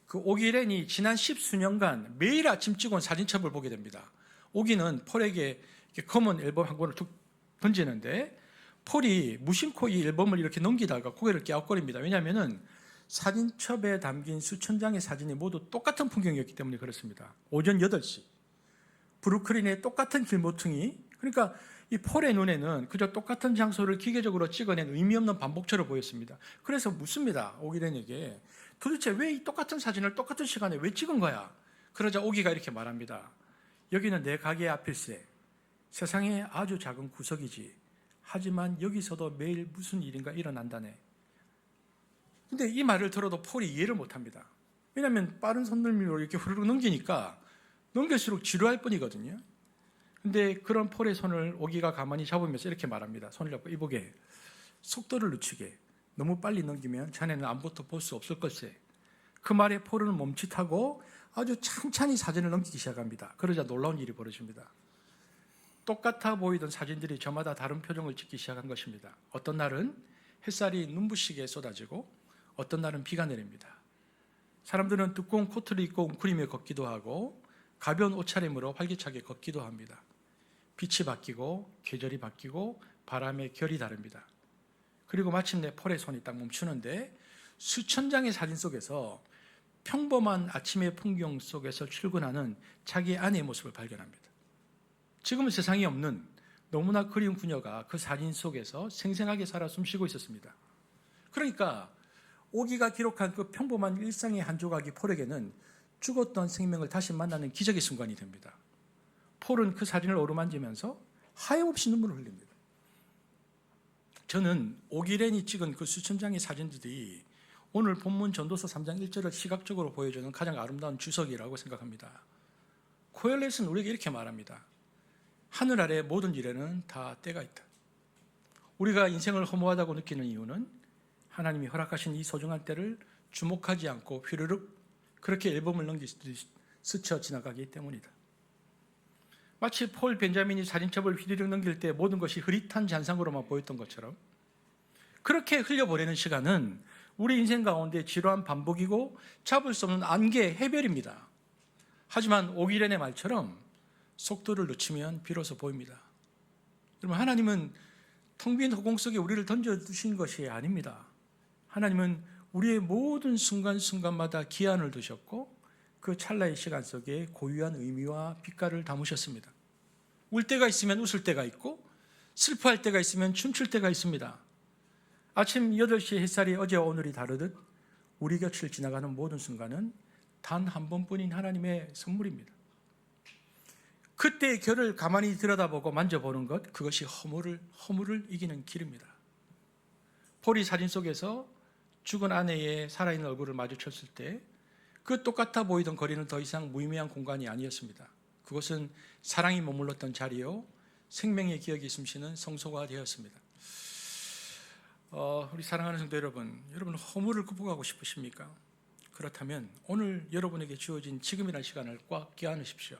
그 오기 렌이 지난 10수년간 매일 아침 찍어온 사진첩을 보게 됩니다. 오기는 폴에게 검은 앨범 한 권을 툭 던지는데 폴이 무심코 이 앨범을 이렇게 넘기다가 고개를 갸웃거립니다. 왜냐하면 사진첩에 담긴 수천 장의 사진이 모두 똑같은 풍경이었기 때문에 그렇습니다. 오전 8시 브루클린의 똑같은 길모퉁이, 그러니까 이 폴의 눈에는 그저 똑같은 장소를 기계적으로 찍어낸 의미 없는 반복처럼 보였습니다. 그래서 묻습니다. 오기렌에게 도대체 왜 이 똑같은 사진을 똑같은 시간에 왜 찍은 거야? 그러자 오기가 이렇게 말합니다. 여기는 내 가게 앞일세. 세상에 아주 작은 구석이지. 하지만 여기서도 매일 무슨 일인가 일어난다네. 근데 이 말을 들어도 폴이 이해를 못합니다. 왜냐하면 빠른 손놀림으로 이렇게 후루룩 넘기니까 넘길수록 지루할 뿐이거든요. 근데 그런 폴의 손을 오기가 가만히 잡으면서 이렇게 말합니다. 손을 잡고 이보게, 속도를 늦추게. 너무 빨리 넘기면 자네는 아무것도 볼 수 없을 걸세. 그 말에 폴은 멈칫하고 아주 찬찬히 사진을 넘기기 시작합니다. 그러자 놀라운 일이 벌어집니다. 똑같아 보이던 사진들이 저마다 다른 표정을 짓기 시작한 것입니다. 어떤 날은 햇살이 눈부시게 쏟아지고 어떤 날은 비가 내립니다. 사람들은 두꺼운 코트를 입고 웅크리며 걷기도 하고 가벼운 옷차림으로 활기차게 걷기도 합니다. 빛이 바뀌고 계절이 바뀌고 바람의 결이 다릅니다. 그리고 마침내 폴의 손이 딱 멈추는데 수천 장의 사진 속에서 평범한 아침의 풍경 속에서 출근하는 자기 아내의 모습을 발견합니다. 지금은 세상에 없는 너무나 그리운 그녀가 그 사진 속에서 생생하게 살아 숨쉬고 있었습니다. 그러니까 오기가 기록한 그 평범한 일상의 한 조각이 폴에게는 죽었던 생명을 다시 만나는 기적의 순간이 됩니다. 폴은 그 사진을 어루만지면서 하염없이 눈물을 흘립니다. 저는 오기렌이 찍은 그 수천 장의 사진들이 오늘 본문 전도서 3장 1절을 시각적으로 보여주는 가장 아름다운 주석이라고 생각합니다. 코엘렛은 우리에게 이렇게 말합니다. 하늘 아래 모든 일에는 다 때가 있다. 우리가 인생을 허무하다고 느끼는 이유는 하나님이 허락하신 이 소중한 때를 주목하지 않고 휘르륵 그렇게 앨범을 넘기듯이 스쳐 지나가기 때문이다. 마치 폴 벤자민이 사진첩을 휘리륵 넘길 때 모든 것이 흐릿한 잔상으로만 보였던 것처럼 그렇게 흘려보내는 시간은 우리 인생 가운데 지루한 반복이고 잡을 수 없는 안개, 해별입니다. 하지만 오기렌의 말처럼 속도를 늦추면 비로소 보입니다. 여러분, 하나님은 텅 빈 허공 속에 우리를 던져두신 것이 아닙니다. 하나님은 우리의 모든 순간순간마다 기한을 두셨고 그 찰나의 시간 속에 고유한 의미와 빛깔을 담으셨습니다. 울 때가 있으면 웃을 때가 있고 슬퍼할 때가 있으면 춤출 때가 있습니다. 아침 8시 햇살이 어제와 오늘이 다르듯 우리 곁을 지나가는 모든 순간은 단 한 번뿐인 하나님의 선물입니다. 그때의 결을 가만히 들여다보고 만져보는 것, 그것이 허물을 이기는 길입니다. 폴이 사진 속에서 죽은 아내의 살아있는 얼굴을 마주쳤을 때 그 똑같아 보이던 거리는 더 이상 무의미한 공간이 아니었습니다. 그것은 사랑이 머물렀던 자리요 생명의 기억이 숨쉬는 성소가 되었습니다. 우리 사랑하는 성도 여러분 허물을 극복하고 싶으십니까? 그렇다면 오늘 여러분에게 주어진 지금이라는 시간을 꽉 껴안으십시오.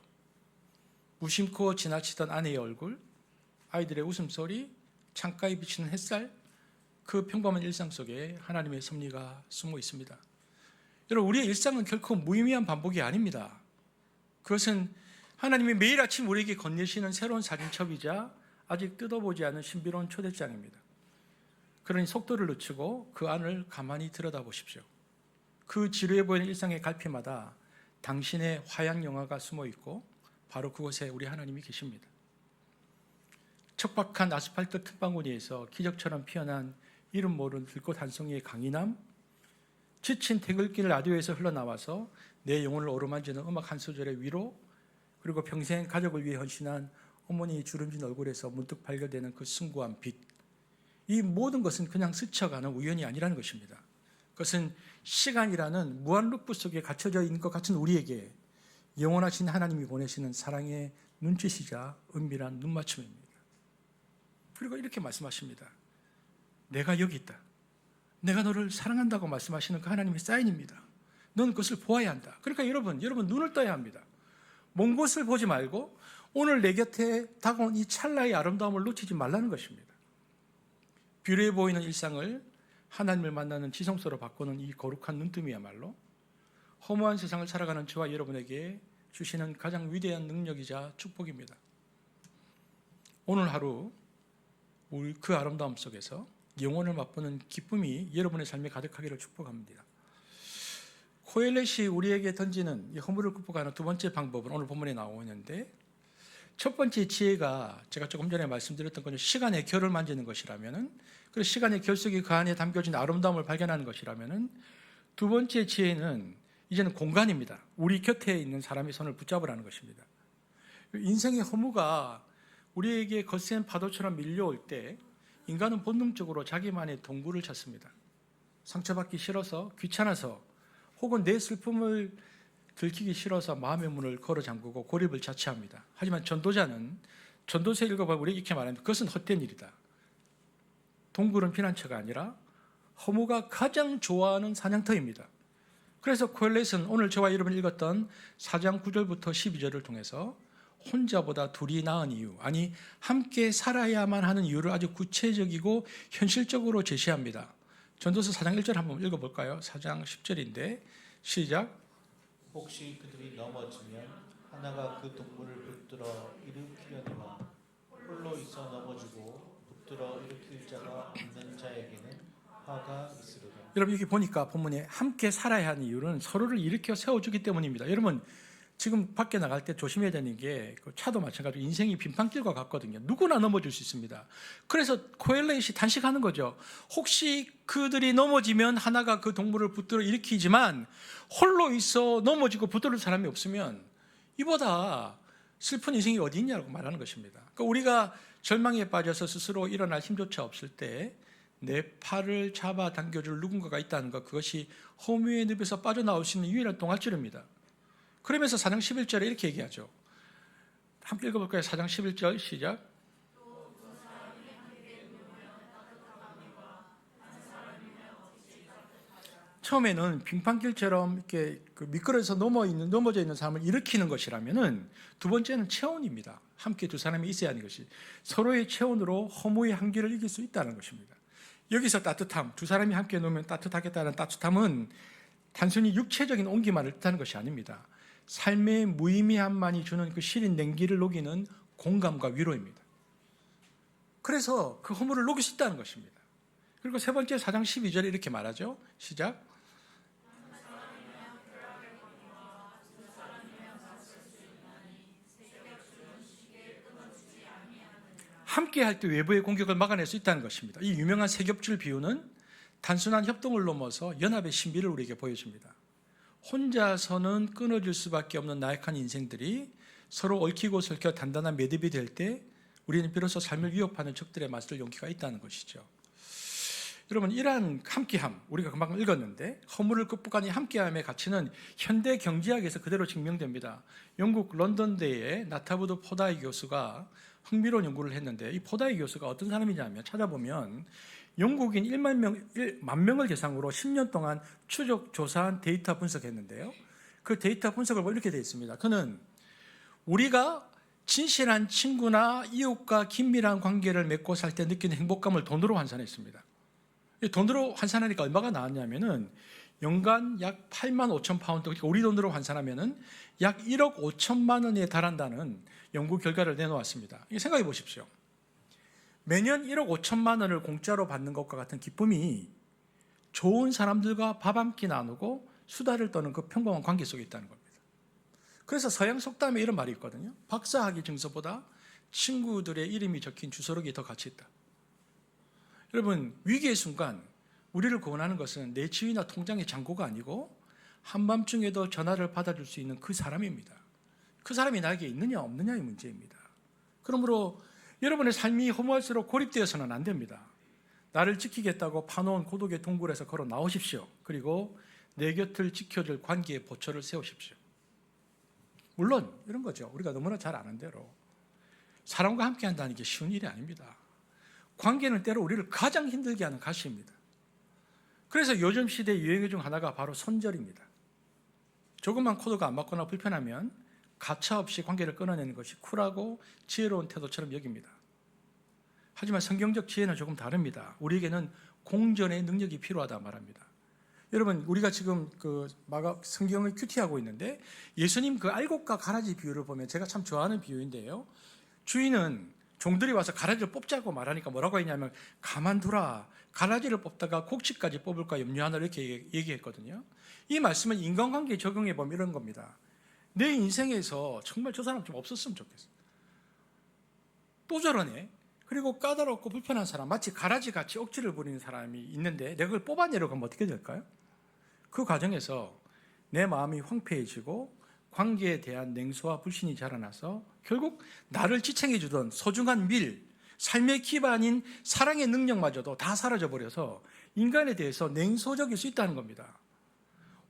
무심코 지나치던 아내의 얼굴, 아이들의 웃음소리, 창가에 비치는 햇살, 그 평범한 일상 속에 하나님의 섭리가 숨어 있습니다. 여러분, 우리의 일상은 결코 무의미한 반복이 아닙니다. 그것은 하나님이 매일 아침 우리에게 건네시는 새로운 사진첩이자 아직 뜯어보지 않은 신비로운 초대장입니다. 그러니 속도를 늦추고 그 안을 가만히 들여다보십시오. 그 지루해 보이는 일상의 갈피마다 당신의 화양 영화가 숨어 있고 바로 그곳에 우리 하나님이 계십니다. 척박한 아스팔트 틈바구니에서 기적처럼 피어난 이름 모르는 들꽃 한 송이의 강인함, 지친 태극길 라디오에서 흘러나와서 내 영혼을 어루만지는 음악 한 소절의 위로, 그리고 평생 가족을 위해 헌신한 어머니의 주름진 얼굴에서 문득 발견되는 그 숭고한 빛, 이 모든 것은 그냥 스쳐가는 우연이 아니라는 것입니다. 그것은 시간이라는 무한 루프 속에 갇혀져 있는 것 같은 우리에게 영원하신 하나님이 보내시는 사랑의 눈짓이자 은밀한 눈맞춤입니다. 그리고 이렇게 말씀하십니다. 내가 여기 있다. 내가 너를 사랑한다고 말씀하시는 그 하나님의 사인입니다. 너는 그것을 보아야 한다. 그러니까 여러분 눈을 떠야 합니다. 먼 곳을 보지 말고 오늘 내 곁에 다가온 이 찰나의 아름다움을 놓치지 말라는 것입니다. 비례해 보이는 일상을 하나님을 만나는 지성소로 바꾸는 이 거룩한 눈뜸이야말로 허무한 세상을 살아가는 저와 여러분에게 주시는 가장 위대한 능력이자 축복입니다. 오늘 하루 우리 그 아름다움 속에서 영혼을 맛보는 기쁨이 여러분의 삶에 가득하기를 축복합니다. 코엘렛이 우리에게 던지는 이 허물을 극복하는 두 번째 방법은 오늘 본문에 나오는데, 첫 번째 지혜가 제가 조금 전에 말씀드렸던 것은 시간의 결을 만지는 것이라면은, 그리고 시간의 결 속에 그 안에 담겨진 아름다움을 발견하는 것이라면은, 두 번째 지혜는 이제는 공간입니다. 우리 곁에 있는 사람의 손을 붙잡으라는 것입니다. 인생의 허무가 우리에게 거센 파도처럼 밀려올 때 인간은 본능적으로 자기만의 동굴을 찾습니다. 상처받기 싫어서, 귀찮아서, 혹은 내 슬픔을 들키기 싫어서 마음의 문을 걸어 잠그고 고립을 자처합니다. 하지만 전도자는 전도서 읽어보면 우리에게 이렇게 말합니다. 그것은 헛된 일이다. 동굴은 피난처가 아니라 허무가 가장 좋아하는 사냥터입니다. 그래서 코엘렛은 오늘 저와 여러분이 읽었던 4장 9절부터 12절을 통해서 혼자보다 둘이 나은 이유, 아니 함께 살아야만 하는 이유를 아주 구체적이고 현실적으로 제시합니다. 전도서 4장 1절 한번 읽어볼까요? 4장 10절인데 시작. 혹시 그들이 넘어지면 하나가 그 동물을 붙들어 일으키려니와 홀로 있어 넘어지고 붙들어 일으킬 자가 없는 자에게는 화가 있으리라. 여러분 여기 보니까 본문에 함께 살아야 하는 이유는 서로를 일으켜 세워주기 때문입니다. 여러분 지금 밖에 나갈 때 조심해야 되는 게 차도 마찬가지로 인생이 빙판길과 같거든요. 누구나 넘어질 수 있습니다. 그래서 코엘렛이 단식하는 거죠. 혹시 그들이 넘어지면 하나가 그 동물을 붙들어 일으키지만 홀로 있어 넘어지고 붙들을 사람이 없으면 이보다 슬픈 인생이 어디 있냐고 말하는 것입니다. 그러니까 우리가 절망에 빠져서 스스로 일어날 힘조차 없을 때 내 팔을 잡아 당겨줄 누군가가 있다는 것, 그것이 허무의 늪에서 빠져나올 수 있는 유일한 동아줄입니다. 그러면서 4장 11절에 이렇게 얘기하죠. 함께 읽어볼까요? 4장 11절 시작. 처음에는 빙판길처럼 이렇게 미끄러져서 넘어져 있는 사람을 일으키는 것이라면은, 두 번째는 체온입니다. 함께 두 사람이 있어야 하는 것이 서로의 체온으로 허무의 한계를 이길 수 있다는 것입니다. 여기서 따뜻함, 두 사람이 함께 놓으면 따뜻하겠다는 따뜻함은 단순히 육체적인 온기만을 뜻하는 것이 아닙니다. 삶의 무의미함만이 주는 그 시린 냉기를 녹이는 공감과 위로입니다. 그래서 그 허물을 녹일 수 있다는 것입니다. 그리고 세 번째 4장 12절에 이렇게 말하죠. 시작. 함께 할 때 외부의 공격을 막아낼 수 있다는 것입니다. 이 유명한 세겹줄 비유는 단순한 협동을 넘어서 연합의 신비를 우리에게 보여줍니다. 혼자서는 끊어질 수밖에 없는 나약한 인생들이 서로 얽히고 설켜 단단한 매듭이 될 때 우리는 비로소 삶을 위협하는 적들의 맞설 용기가 있다는 것이죠. 여러분, 이러한 함께함, 우리가 금방 읽었는데 허물을 극복하는 함께함의 가치는 현대 경제학에서 그대로 증명됩니다. 영국 런던대의 나타부드 포다이 교수가 흥미로운 연구를 했는데, 이 포다이 교수가 어떤 사람이냐면, 찾아보면 영국인 1만 명을 대상으로 10년 동안 추적 조사한 데이터 분석했는데요. 그 데이터 분석을 보면 이렇게 되어 있습니다. 그는 우리가 진실한 친구나 이웃과 긴밀한 관계를 맺고 살 때 느끼는 행복감을 돈으로 환산했습니다. 돈으로 환산하니까 얼마가 나왔냐면은 연간 약 8만 5천 파운드, 그러니까 우리 돈으로 환산하면은 약 1억 5천만 원에 달한다는 연구 결과를 내놓았습니다. 생각해 보십시오. 매년 1억 5천만 원을 공짜로 받는 것과 같은 기쁨이 좋은 사람들과 밥 한 끼 나누고 수다를 떠는 그 평범한 관계 속에 있다는 겁니다. 그래서 서양 속담에 이런 말이 있거든요. 박사학위 증서보다 친구들의 이름이 적힌 주소록이 더 가치 있다. 여러분, 위기의 순간 우리를 구원하는 것은 내 지위나 통장의 잔고가 아니고 한밤중에도 전화를 받아줄 수 있는 그 사람입니다. 그 사람이 나에게 있느냐 없느냐의 문제입니다. 그러므로 여러분의 삶이 허무할수록 고립되어서는 안 됩니다. 나를 지키겠다고 파놓은 고독의 동굴에서 걸어 나오십시오. 그리고 내 곁을 지켜줄 관계의 보초를 세우십시오. 물론 이런 거죠. 우리가 너무나 잘 아는 대로 사람과 함께 한다는 게 쉬운 일이 아닙니다. 관계는 때로 우리를 가장 힘들게 하는 가시입니다. 그래서 요즘 시대 유행 중 하나가 바로 손절입니다. 조금만 코드가 안 맞거나 불편하면 가차없이 관계를 끊어내는 것이 쿨하고 지혜로운 태도처럼 여깁니다. 하지만 성경적 지혜는 조금 다릅니다. 우리에게는 공존의 능력이 필요하다 말합니다. 여러분, 우리가 지금 성경을 큐티하고 있는데 예수님 그 알곡과 가라지 비유를 보면 제가 참 좋아하는 비유인데요. 주인은 종들이 와서 가라지를 뽑자고 말하니까 뭐라고 했냐면 가만두라. 가라지를 뽑다가 곡식까지 뽑을까 염려하나 이렇게 얘기했거든요. 이 말씀은 인간관계에 적용해 보면 이런 겁니다. 내 인생에서 정말 저 사람 좀 없었으면 좋겠어. 또 저러네. 그리고 까다롭고 불편한 사람, 마치 가라지같이 억지를 부리는 사람이 있는데 내가 그걸 뽑아내려고 하면 어떻게 될까요? 그 과정에서 내 마음이 황폐해지고 관계에 대한 냉소와 불신이 자라나서 결국 나를 지탱해 주던 소중한 삶의 기반인 사랑의 능력마저도 다 사라져버려서 인간에 대해서 냉소적일 수 있다는 겁니다.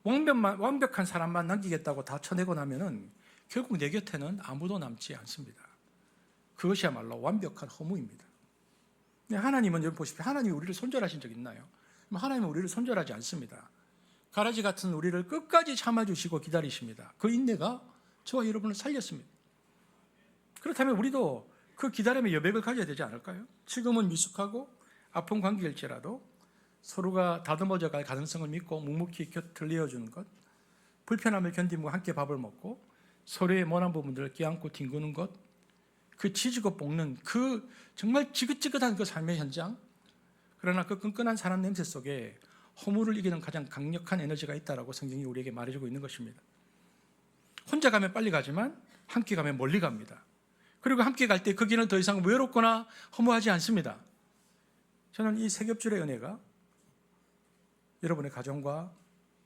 완벽한 사람만 남기겠다고 다 쳐내고 나면은 결국 내 곁에는 아무도 남지 않습니다. 그것이야말로 완벽한 허무입니다. 하나님은 여러분 보십시오. 하나님이 우리를 손절하신 적 있나요? 하나님은 우리를 손절하지 않습니다. 가라지 같은 우리를 끝까지 참아주시고 기다리십니다. 그 인내가 저와 여러분을 살렸습니다. 그렇다면 우리도 그 기다림의 여백을 가져야 되지 않을까요? 지금은 미숙하고 아픈 관계일지라도 서로가 다듬어져 갈 가능성을 믿고 묵묵히 곁을 내어주는 것, 불편함을 견디고 함께 밥을 먹고 서로의 모난 부분들을 껴안고 뒹구는 것, 그 지지고 볶는 그 정말 지긋지긋한 그 삶의 현장, 그러나 그 끈끈한 사람 냄새 속에 허물을 이기는 가장 강력한 에너지가 있다라고 성경이 우리에게 말해주고 있는 것입니다. 혼자 가면 빨리 가지만 함께 가면 멀리 갑니다. 그리고 함께 갈 때 그 길은 더 이상 외롭거나 허무하지 않습니다. 저는 이 세 겹줄의 은혜가 여러분의 가정과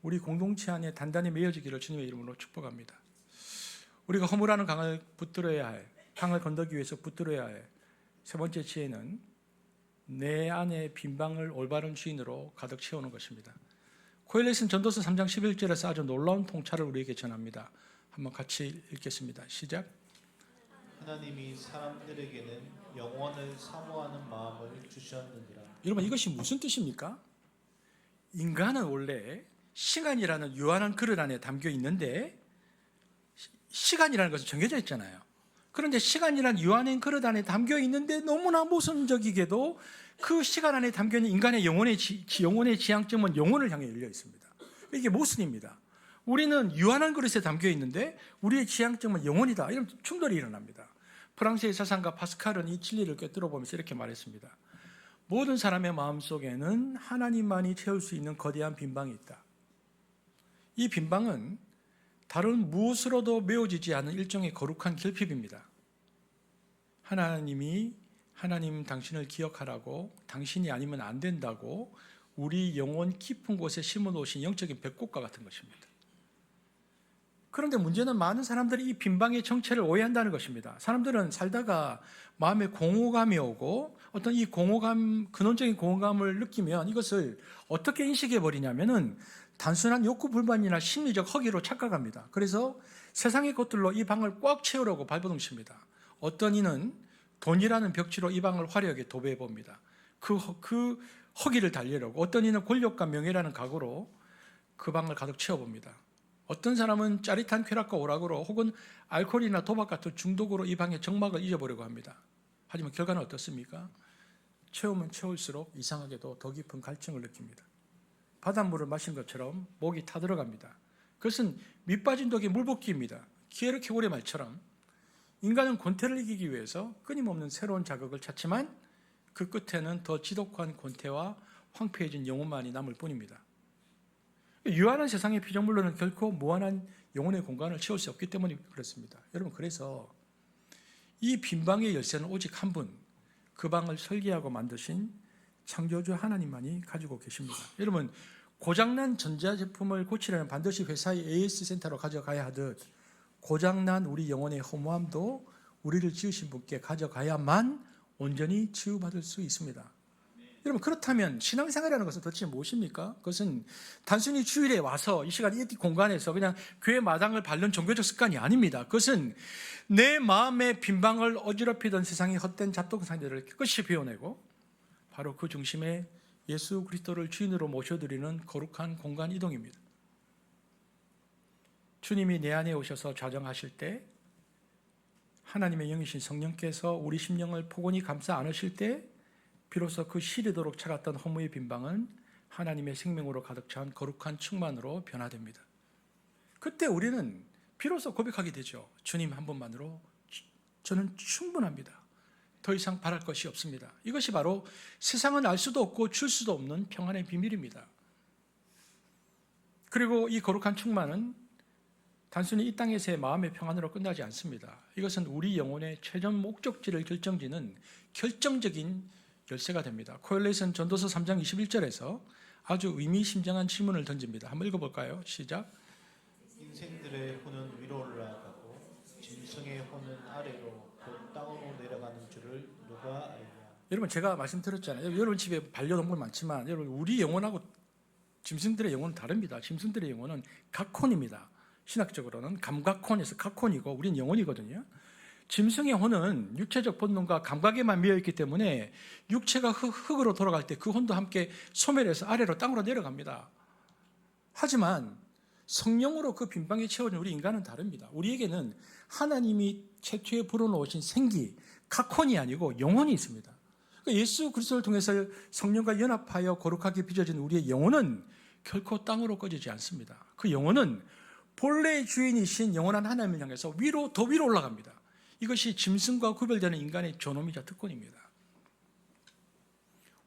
우리 공동체 안에 단단히 맺어지기를 주님의 이름으로 축복합니다. 우리가 허물하는 강을 붙들어야 할, 강을 건너기 위해서 붙들어야 할 세 번째 지혜는 내 안에 빈방을 올바른 주인으로 가득 채우는 것입니다. 코엘렛은 전도서 3장 11절에서 아주 놀라운 통찰을 우리에게 전합니다. 한번 같이 읽겠습니다. 시작. 하나님이 사람들에게는 영원을 사모하는 마음을 주셨느니라. 여러분 이것이 무슨 뜻입니까? 인간은 원래 시간이라는 유한한 그릇 안에 담겨 있는데 시간이라는 것은 정해져 있잖아요. 그런데 시간이란 유한한 그릇 안에 담겨 있는데 너무나 모순적이게도 그 시간 안에 담겨 있는 인간의 영혼의 지향점은 영혼을 향해 열려 있습니다. 이게 모순입니다. 우리는 유한한 그릇에 담겨 있는데 우리의 지향점은 영혼이다. 이런 충돌이 일어납니다. 프랑스의 사상가 파스칼은 이 진리를 꿰뚫어 보면서 이렇게 말했습니다. 모든 사람의 마음속에는 하나님만이 채울 수 있는 거대한 빈방이 있다. 이 빈방은 다른 무엇으로도 메워지지 않은 일종의 거룩한 결핍입니다. 하나님 당신을 기억하라고, 당신이 아니면 안 된다고 우리 영혼 깊은 곳에 심어놓으신 영적인 백곡과 같은 것입니다. 그런데 문제는 많은 사람들이 이 빈방의 정체를 오해한다는 것입니다. 사람들은 살다가 마음에 공허감이 오고 어떤 이 공허감, 근원적인 공허감을 느끼면 이것을 어떻게 인식해 버리냐면은 단순한 욕구 불만이나 심리적 허기로 착각합니다. 그래서 세상의 것들로 이 방을 꽉 채우려고 발버둥칩니다. 어떤 이는 돈이라는 벽지로 이 방을 화려하게 도배해 봅니다. 그 허기를 달래려고. 어떤 이는 권력과 명예라는 각오로 그 방을 가득 채워봅니다. 어떤 사람은 짜릿한 쾌락과 오락으로 혹은 알코올이나 도박 같은 중독으로 이 방의 정막을 잊어보려고 합니다. 하지만 결과는 어떻습니까? 채우면 채울수록 이상하게도 더 깊은 갈증을 느낍니다. 바닷물을 마신 것처럼 목이 타들어갑니다. 그것은 밑 빠진 독의 물볶이입니다. 기에르케 고의 말처럼 인간은 권태를 이기기 위해서 끊임없는 새로운 자극을 찾지만 그 끝에는 더 지독한 권태와 황폐해진 영혼만이 남을 뿐입니다. 유한한 세상의 피조물로는 결코 무한한 영혼의 공간을 채울 수 없기 때문에 그렇습니다. 여러분, 그래서 이 빈방의 열쇠는 오직 한 분, 그 방을 설계하고 만드신 창조주 하나님만이 가지고 계십니다. 여러분, 고장난 전자제품을 고치려면 반드시 회사의 AS 센터로 가져가야 하듯 고장난 우리 영혼의 허무함도 우리를 지으신 분께 가져가야만 온전히 치유받을 수 있습니다. 여러분, 그렇다면 신앙생활이라는 것은 도대체 무엇입니까? 그것은 단순히 주일에 와서 이 시간 이 공간에서 그냥 교회 마당을 밟는 종교적 습관이 아닙니다. 그것은 내 마음의 빈방을 어지럽히던 세상의 헛된 잡동사니들을 깨끗이 비워내고 바로 그 중심에 예수 그리스도를 주인으로 모셔드리는 거룩한 공간 이동입니다. 주님이 내 안에 오셔서 좌정하실 때 하나님의 영이신 성령께서 우리 심령을 포근히 감싸 안으실 때 비로소 그 시리도록 차갔던 허무의 빈방은 하나님의 생명으로 가득 찬 거룩한 충만으로 변화됩니다. 그때 우리는 비로소 고백하게 되죠. 주님 한 분만으로 저는 충분합니다. 더 이상 바랄 것이 없습니다. 이것이 바로 세상은 알 수도 없고 줄 수도 없는 평안의 비밀입니다. 그리고 이 거룩한 충만은 단순히 이 땅에서의 마음의 평안으로 끝나지 않습니다. 이것은 우리 영혼의 최종 목적지를 결정짓는 결정적인 열쇠가 됩니다. 코엘렛은 전도서 3장 21절에서 아주 의미심장한 질문을 던집니다. 한번 읽어볼까요? 시작. 인생들의 혼은 위로 올라가고 짐승의 혼은 아래로 곧 땅으로 내려가는 줄을 누가 알냐. 여러분 제가 말씀드렸잖아요. 여러분 집에 반려동물 많지만 여러분 우리 영혼하고 짐승들의 영혼은 다릅니다. 짐승들의 영혼은 각혼입니다. 신학적으로는 감각혼에서 각혼이고 우리는 영혼이거든요. 짐승의 혼은 육체적 본능과 감각에만 매여있기 때문에 육체가 흙으로 돌아갈 때 그 혼도 함께 소멸해서 아래로 땅으로 내려갑니다. 하지만 성령으로 그 빈방에 채워진 우리 인간은 다릅니다. 우리에게는 하나님이 최초에 불어넣으신 생기, 각혼이 아니고 영혼이 있습니다. 그러니까 예수 그리스도를 통해서 성령과 연합하여 거룩하게 빚어진 우리의 영혼은 결코 땅으로 꺼지지 않습니다. 그 영혼은 본래의 주인이신 영원한 하나님을 향해서 더 위로 올라갑니다. 이것이 짐승과 구별되는 인간의 존엄이자 특권입니다.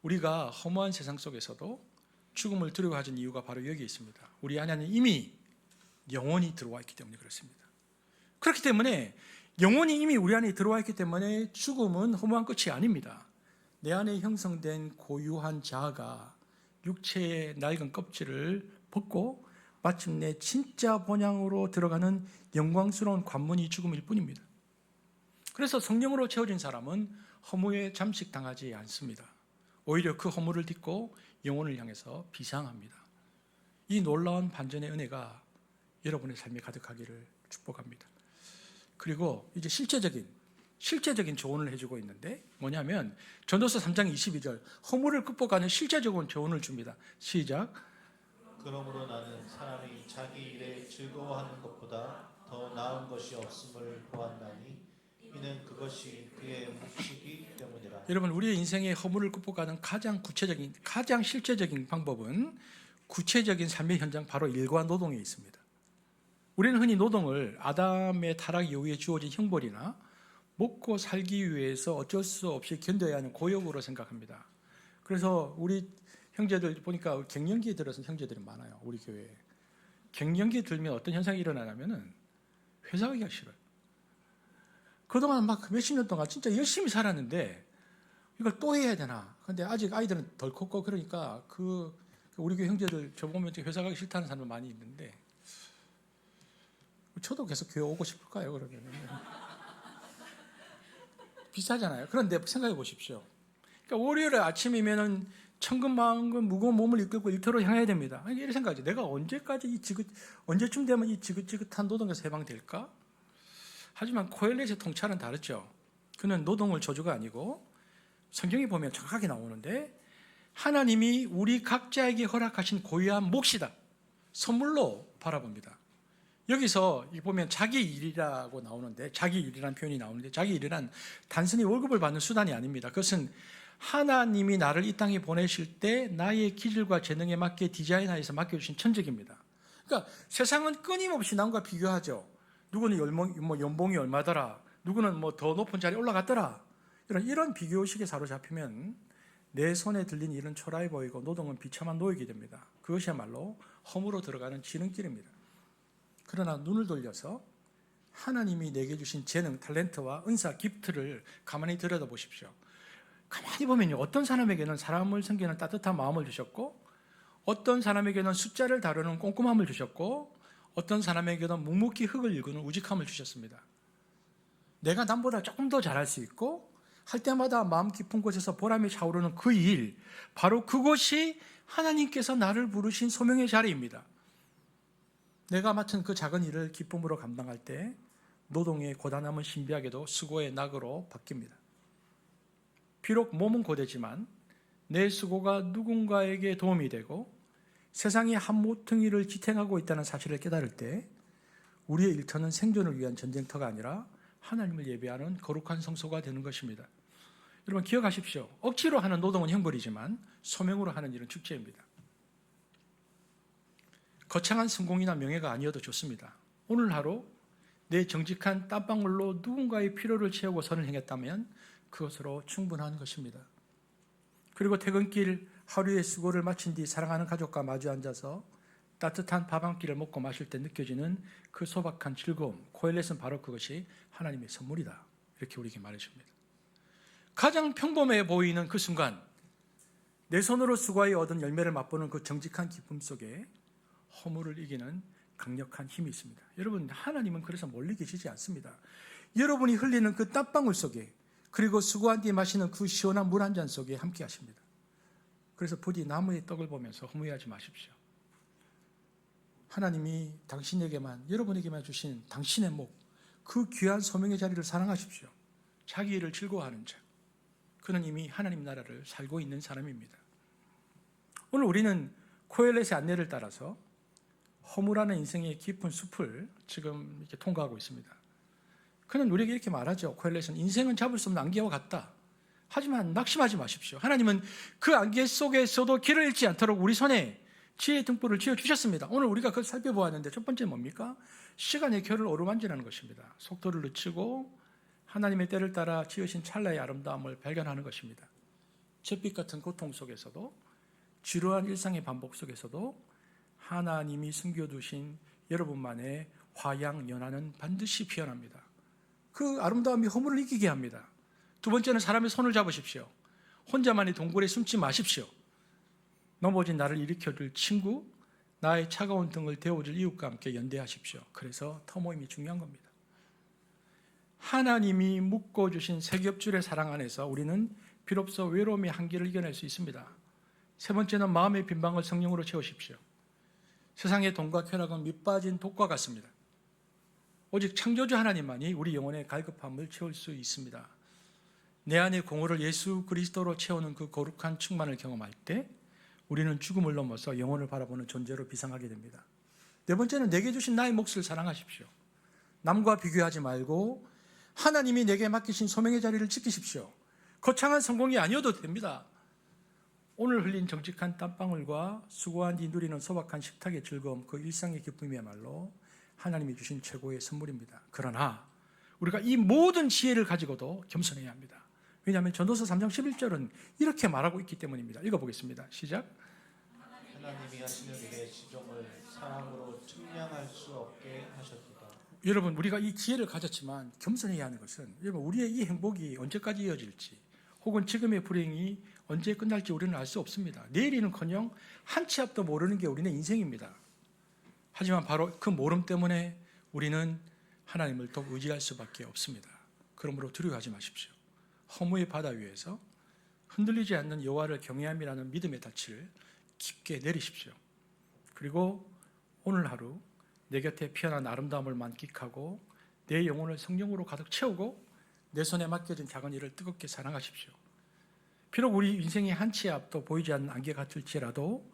우리가 허무한 세상 속에서도 죽음을 두려워하는 이유가 바로 여기에 있습니다. 우리 안에는 이미 영혼이 들어와 있기 때문에 그렇습니다. 그렇기 때문에 영혼이 이미 우리 안에 들어와 있기 때문에 죽음은 허무한 끝이 아닙니다. 내 안에 형성된 고유한 자아가 육체의 낡은 껍질을 벗고 마침내 진짜 본향으로 들어가는 영광스러운 관문이 죽음일 뿐입니다. 그래서 성령으로 채워진 사람은 허무에 잠식당하지 않습니다. 오히려 그 허무를 딛고 영혼을 향해서 비상합니다. 이 놀라운 반전의 은혜가 여러분의 삶에 가득하기를 축복합니다. 그리고 이제 실제적인 조언을 해주고 있는데 뭐냐면 전도서 3장 22절 허무를 극복하는 실제적인 조언을 줍니다. 시작. 그러므로 나는 사람이 자기 일에 즐거워하는 것보다 더 나은 것이 없음을 보았나니 이는 그것이 그의 몫이기 때문이라. 여러분 우리의 인생의 허물을 극복하는 가장 실제적인 방법은 구체적인 삶의 현장 바로 일과 노동에 있습니다. 우리는 흔히 노동을 아담의 타락 이후에 주어진 형벌이나 먹고 살기 위해서 어쩔 수 없이 견뎌야 하는 고역으로 생각합니다. 그래서 우리 형제들 보니까 갱년기에 들어선 형제들이 많아요. 우리 교회에. 갱년기 들면 어떤 현상이 일어나냐면은 회사 가기가 싫어요. 그동안 막 몇십 년 동안 진짜 열심히 살았는데 이걸 또 해야 되나. 근데 아직 아이들은 덜 컸고 그러니까 우리 교회 형제들 저 보면 회사 가기 싫다는 사람 많이 있는데 저도 계속 교회 오고 싶을까요? 그러면 비싸잖아요. 그런데 생각해 보십시오. 그러니까 월요일 아침이면은 천근만근 무거운 몸을 이끌고 일터로 향해야 됩니다. 이런 생각이죠. 내가 언제쯤 되면 이 지긋지긋한 노동에서 해방될까? 하지만 코엘렛의 통찰은 다르죠. 그는 노동을 저주가 아니고 성경에 보면 정확하게 나오는데 하나님이 우리 각자에게 허락하신 고유한 몫이다. 선물로 바라봅니다. 여기서 보면 자기 일이라고 나오는데 자기 일이라는 표현이 나오는데 자기 일이란 단순히 월급을 받는 수단이 아닙니다. 그것은 하나님이 나를 이 땅에 보내실 때 나의 기질과 재능에 맞게 디자인하여서 맡겨주신 천직입니다. 그러니까 세상은 끊임없이 남과 비교하죠. 누구는 연봉이 얼마더라. 누구는 더 높은 자리에 올라갔더라. 이런 비교의식에 사로잡히면 내 손에 들린 일은 초라해 보이고 노동은 비참한 노역이 됩니다. 그것이야말로 허무로 들어가는 지름길입니다. 그러나 눈을 돌려서 하나님이 내게 주신 재능, 탤런트와 은사, 기프트를 가만히 들여다보십시오. 가만히 보면요, 어떤 사람에게는 사람을 섬기는 따뜻한 마음을 주셨고 어떤 사람에게는 숫자를 다루는 꼼꼼함을 주셨고 어떤 사람에게는 묵묵히 흙을 일구는 우직함을 주셨습니다. 내가 남보다 조금 더 잘할 수 있고 할 때마다 마음 깊은 곳에서 보람이 차오르는 그 일, 바로 그것이 하나님께서 나를 부르신 소명의 자리입니다. 내가 맡은 그 작은 일을 기쁨으로 감당할 때 노동의 고단함은 신비하게도 수고의 낙으로 바뀝니다. 비록 몸은 고되지만 내 수고가 누군가에게 도움이 되고 세상이 한 모퉁이를 지탱하고 있다는 사실을 깨달을 때 우리의 일터는 생존을 위한 전쟁터가 아니라 하나님을 예배하는 거룩한 성소가 되는 것입니다. 여러분 기억하십시오. 억지로 하는 노동은 형벌이지만 소명으로 하는 일은 축제입니다. 거창한 성공이나 명예가 아니어도 좋습니다. 오늘 하루 내 정직한 땀방울로 누군가의 필요를 채우고 선을 행했다면 그것으로 충분한 것입니다. 그리고 퇴근길 하루의 수고를 마친 뒤 사랑하는 가족과 마주 앉아서 따뜻한 밥 한 끼를 먹고 마실 때 느껴지는 그 소박한 즐거움, 코엘렛은 바로 그것이 하나님의 선물이다. 이렇게 우리에게 말해줍니다. 가장 평범해 보이는 그 순간, 내 손으로 수고하여 얻은 열매를 맛보는 그 정직한 기쁨 속에 허물을 이기는 강력한 힘이 있습니다. 여러분, 하나님은 그래서 멀리 계시지 않습니다. 여러분이 흘리는 그 땀방울 속에, 그리고 수고한 뒤에 마시는 그 시원한 물 한 잔 속에 함께 하십니다. 그래서 부디 나무의 떡을 보면서 허무해하지 마십시오. 하나님이 당신에게만, 여러분에게만 주신 당신의 목, 그 귀한 소명의 자리를 사랑하십시오. 자기 일을 즐거워하는 자, 그는 이미 하나님 나라를 살고 있는 사람입니다. 오늘 우리는 코엘렛의 안내를 따라서 허무라는 인생의 깊은 숲을 지금 이렇게 통과하고 있습니다. 그는 우리에게 이렇게 말하죠. 코엘렛은 인생은 잡을 수 없는 안개와 같다. 하지만 낙심하지 마십시오. 하나님은 그 안개 속에서도 길을 잃지 않도록 우리 손에 지혜의 등불을 쥐어주셨습니다. 오늘 우리가 그걸 살펴보았는데 첫 번째 뭡니까? 시간의 결을 어루만지라는 것입니다. 속도를 늦추고 하나님의 때를 따라 지으신 찰나의 아름다움을 발견하는 것입니다. 잿빛 같은 고통 속에서도, 지루한 일상의 반복 속에서도 하나님이 숨겨두신 여러분만의 화양연화는 반드시 피어납니다. 그 아름다움이 허물을 이기게 합니다. 두 번째는 사람의 손을 잡으십시오. 혼자만의 동굴에 숨지 마십시오. 넘어진 나를 일으켜줄 친구, 나의 차가운 등을 데워줄 이웃과 함께 연대하십시오. 그래서 터모임이 중요한 겁니다. 하나님이 묶어주신 세 겹줄의 사랑 안에서 우리는 비로소 외로움의 한계를 이겨낼 수 있습니다. 세 번째는 마음의 빈방을 성령으로 채우십시오. 세상의 돈과 쾌락은 밑빠진 독과 같습니다. 오직 창조주 하나님만이 우리 영혼의 갈급함을 채울 수 있습니다. 내 안의 공허를 예수 그리스도로 채우는 그 거룩한 충만을 경험할 때 우리는 죽음을 넘어서 영혼을 바라보는 존재로 비상하게 됩니다. 네 번째는 내게 주신 나의 몫을 사랑하십시오. 남과 비교하지 말고 하나님이 내게 맡기신 소명의 자리를 지키십시오. 거창한 성공이 아니어도 됩니다. 오늘 흘린 정직한 땀방울과 수고한 뒤 누리는 소박한 식탁의 즐거움, 그 일상의 기쁨이야말로 하나님이 주신 최고의 선물입니다. 그러나 우리가 이 모든 지혜를 가지고도 겸손해야 합니다. 왜냐하면 전도서 3장 11절은 이렇게 말하고 있기 때문입니다. 읽어보겠습니다. 시작. 하나님이 하시는 일의 시종을 사람으로 측량할 수 없게 하셨도다. 여러분, 우리가 이 지혜를 가졌지만 겸손해야 하는 것은, 여러분, 우리의 이 행복이 언제까지 이어질지, 혹은 지금의 불행이 언제 끝날지 우리는 알 수 없습니다. 내일이는커녕 한 치 앞도 모르는 게 우리의 인생입니다. 하지만 바로 그 모름 때문에 우리는 하나님을 더욱 의지할 수밖에 없습니다. 그러므로 두려워하지 마십시오. 허무의 바다 위에서 흔들리지 않는 여호와를 경외함이라는 믿음의 닻을 깊게 내리십시오. 그리고 오늘 하루 내 곁에 피어난 아름다움을 만끽하고 내 영혼을 성령으로 가득 채우고 내 손에 맡겨진 작은 일을 뜨겁게 사랑하십시오. 비록 우리 인생의 한 치 앞도 보이지 않는 안개 같을지라도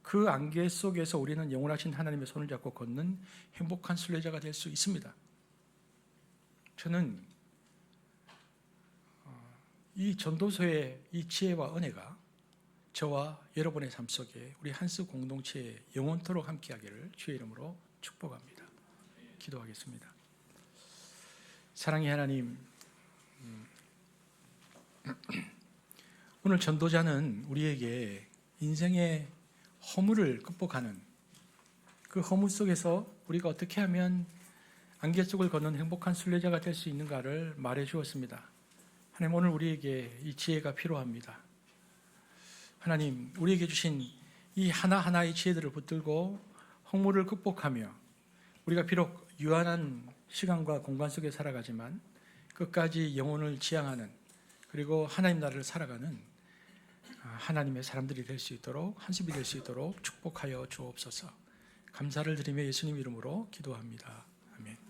그 안개 속에서 우리는 영원하신 하나님의 손을 잡고 걷는 행복한 순례자가 될 수 있습니다. 저는 이 전도서의 이 지혜와 은혜가 저와 여러분의 삶 속에 우리 한스 공동체에 영원토록 함께하기를 주의 이름으로 축복합니다. 기도하겠습니다. 사랑의 하나님, 오늘 전도자는 우리에게 인생의 허물을 극복하는 그 허물 속에서 우리가 어떻게 하면 안개 속을 걷는 행복한 순례자가 될 수 있는가를 말해 주었습니다. 하나님, 오늘 우리에게 이 지혜가 필요합니다. 하나님, 우리에게 주신 이 하나하나의 지혜들을 붙들고 허물을 극복하며 우리가 비록 유한한 시간과 공간 속에 살아가지만 끝까지 영혼을 지향하는, 그리고 하나님 나라를 살아가는 하나님의 사람들이 될 수 있도록, 한습이 될 수 있도록 축복하여 주옵소서. 감사를 드리며 예수님 이름으로 기도합니다. 아멘.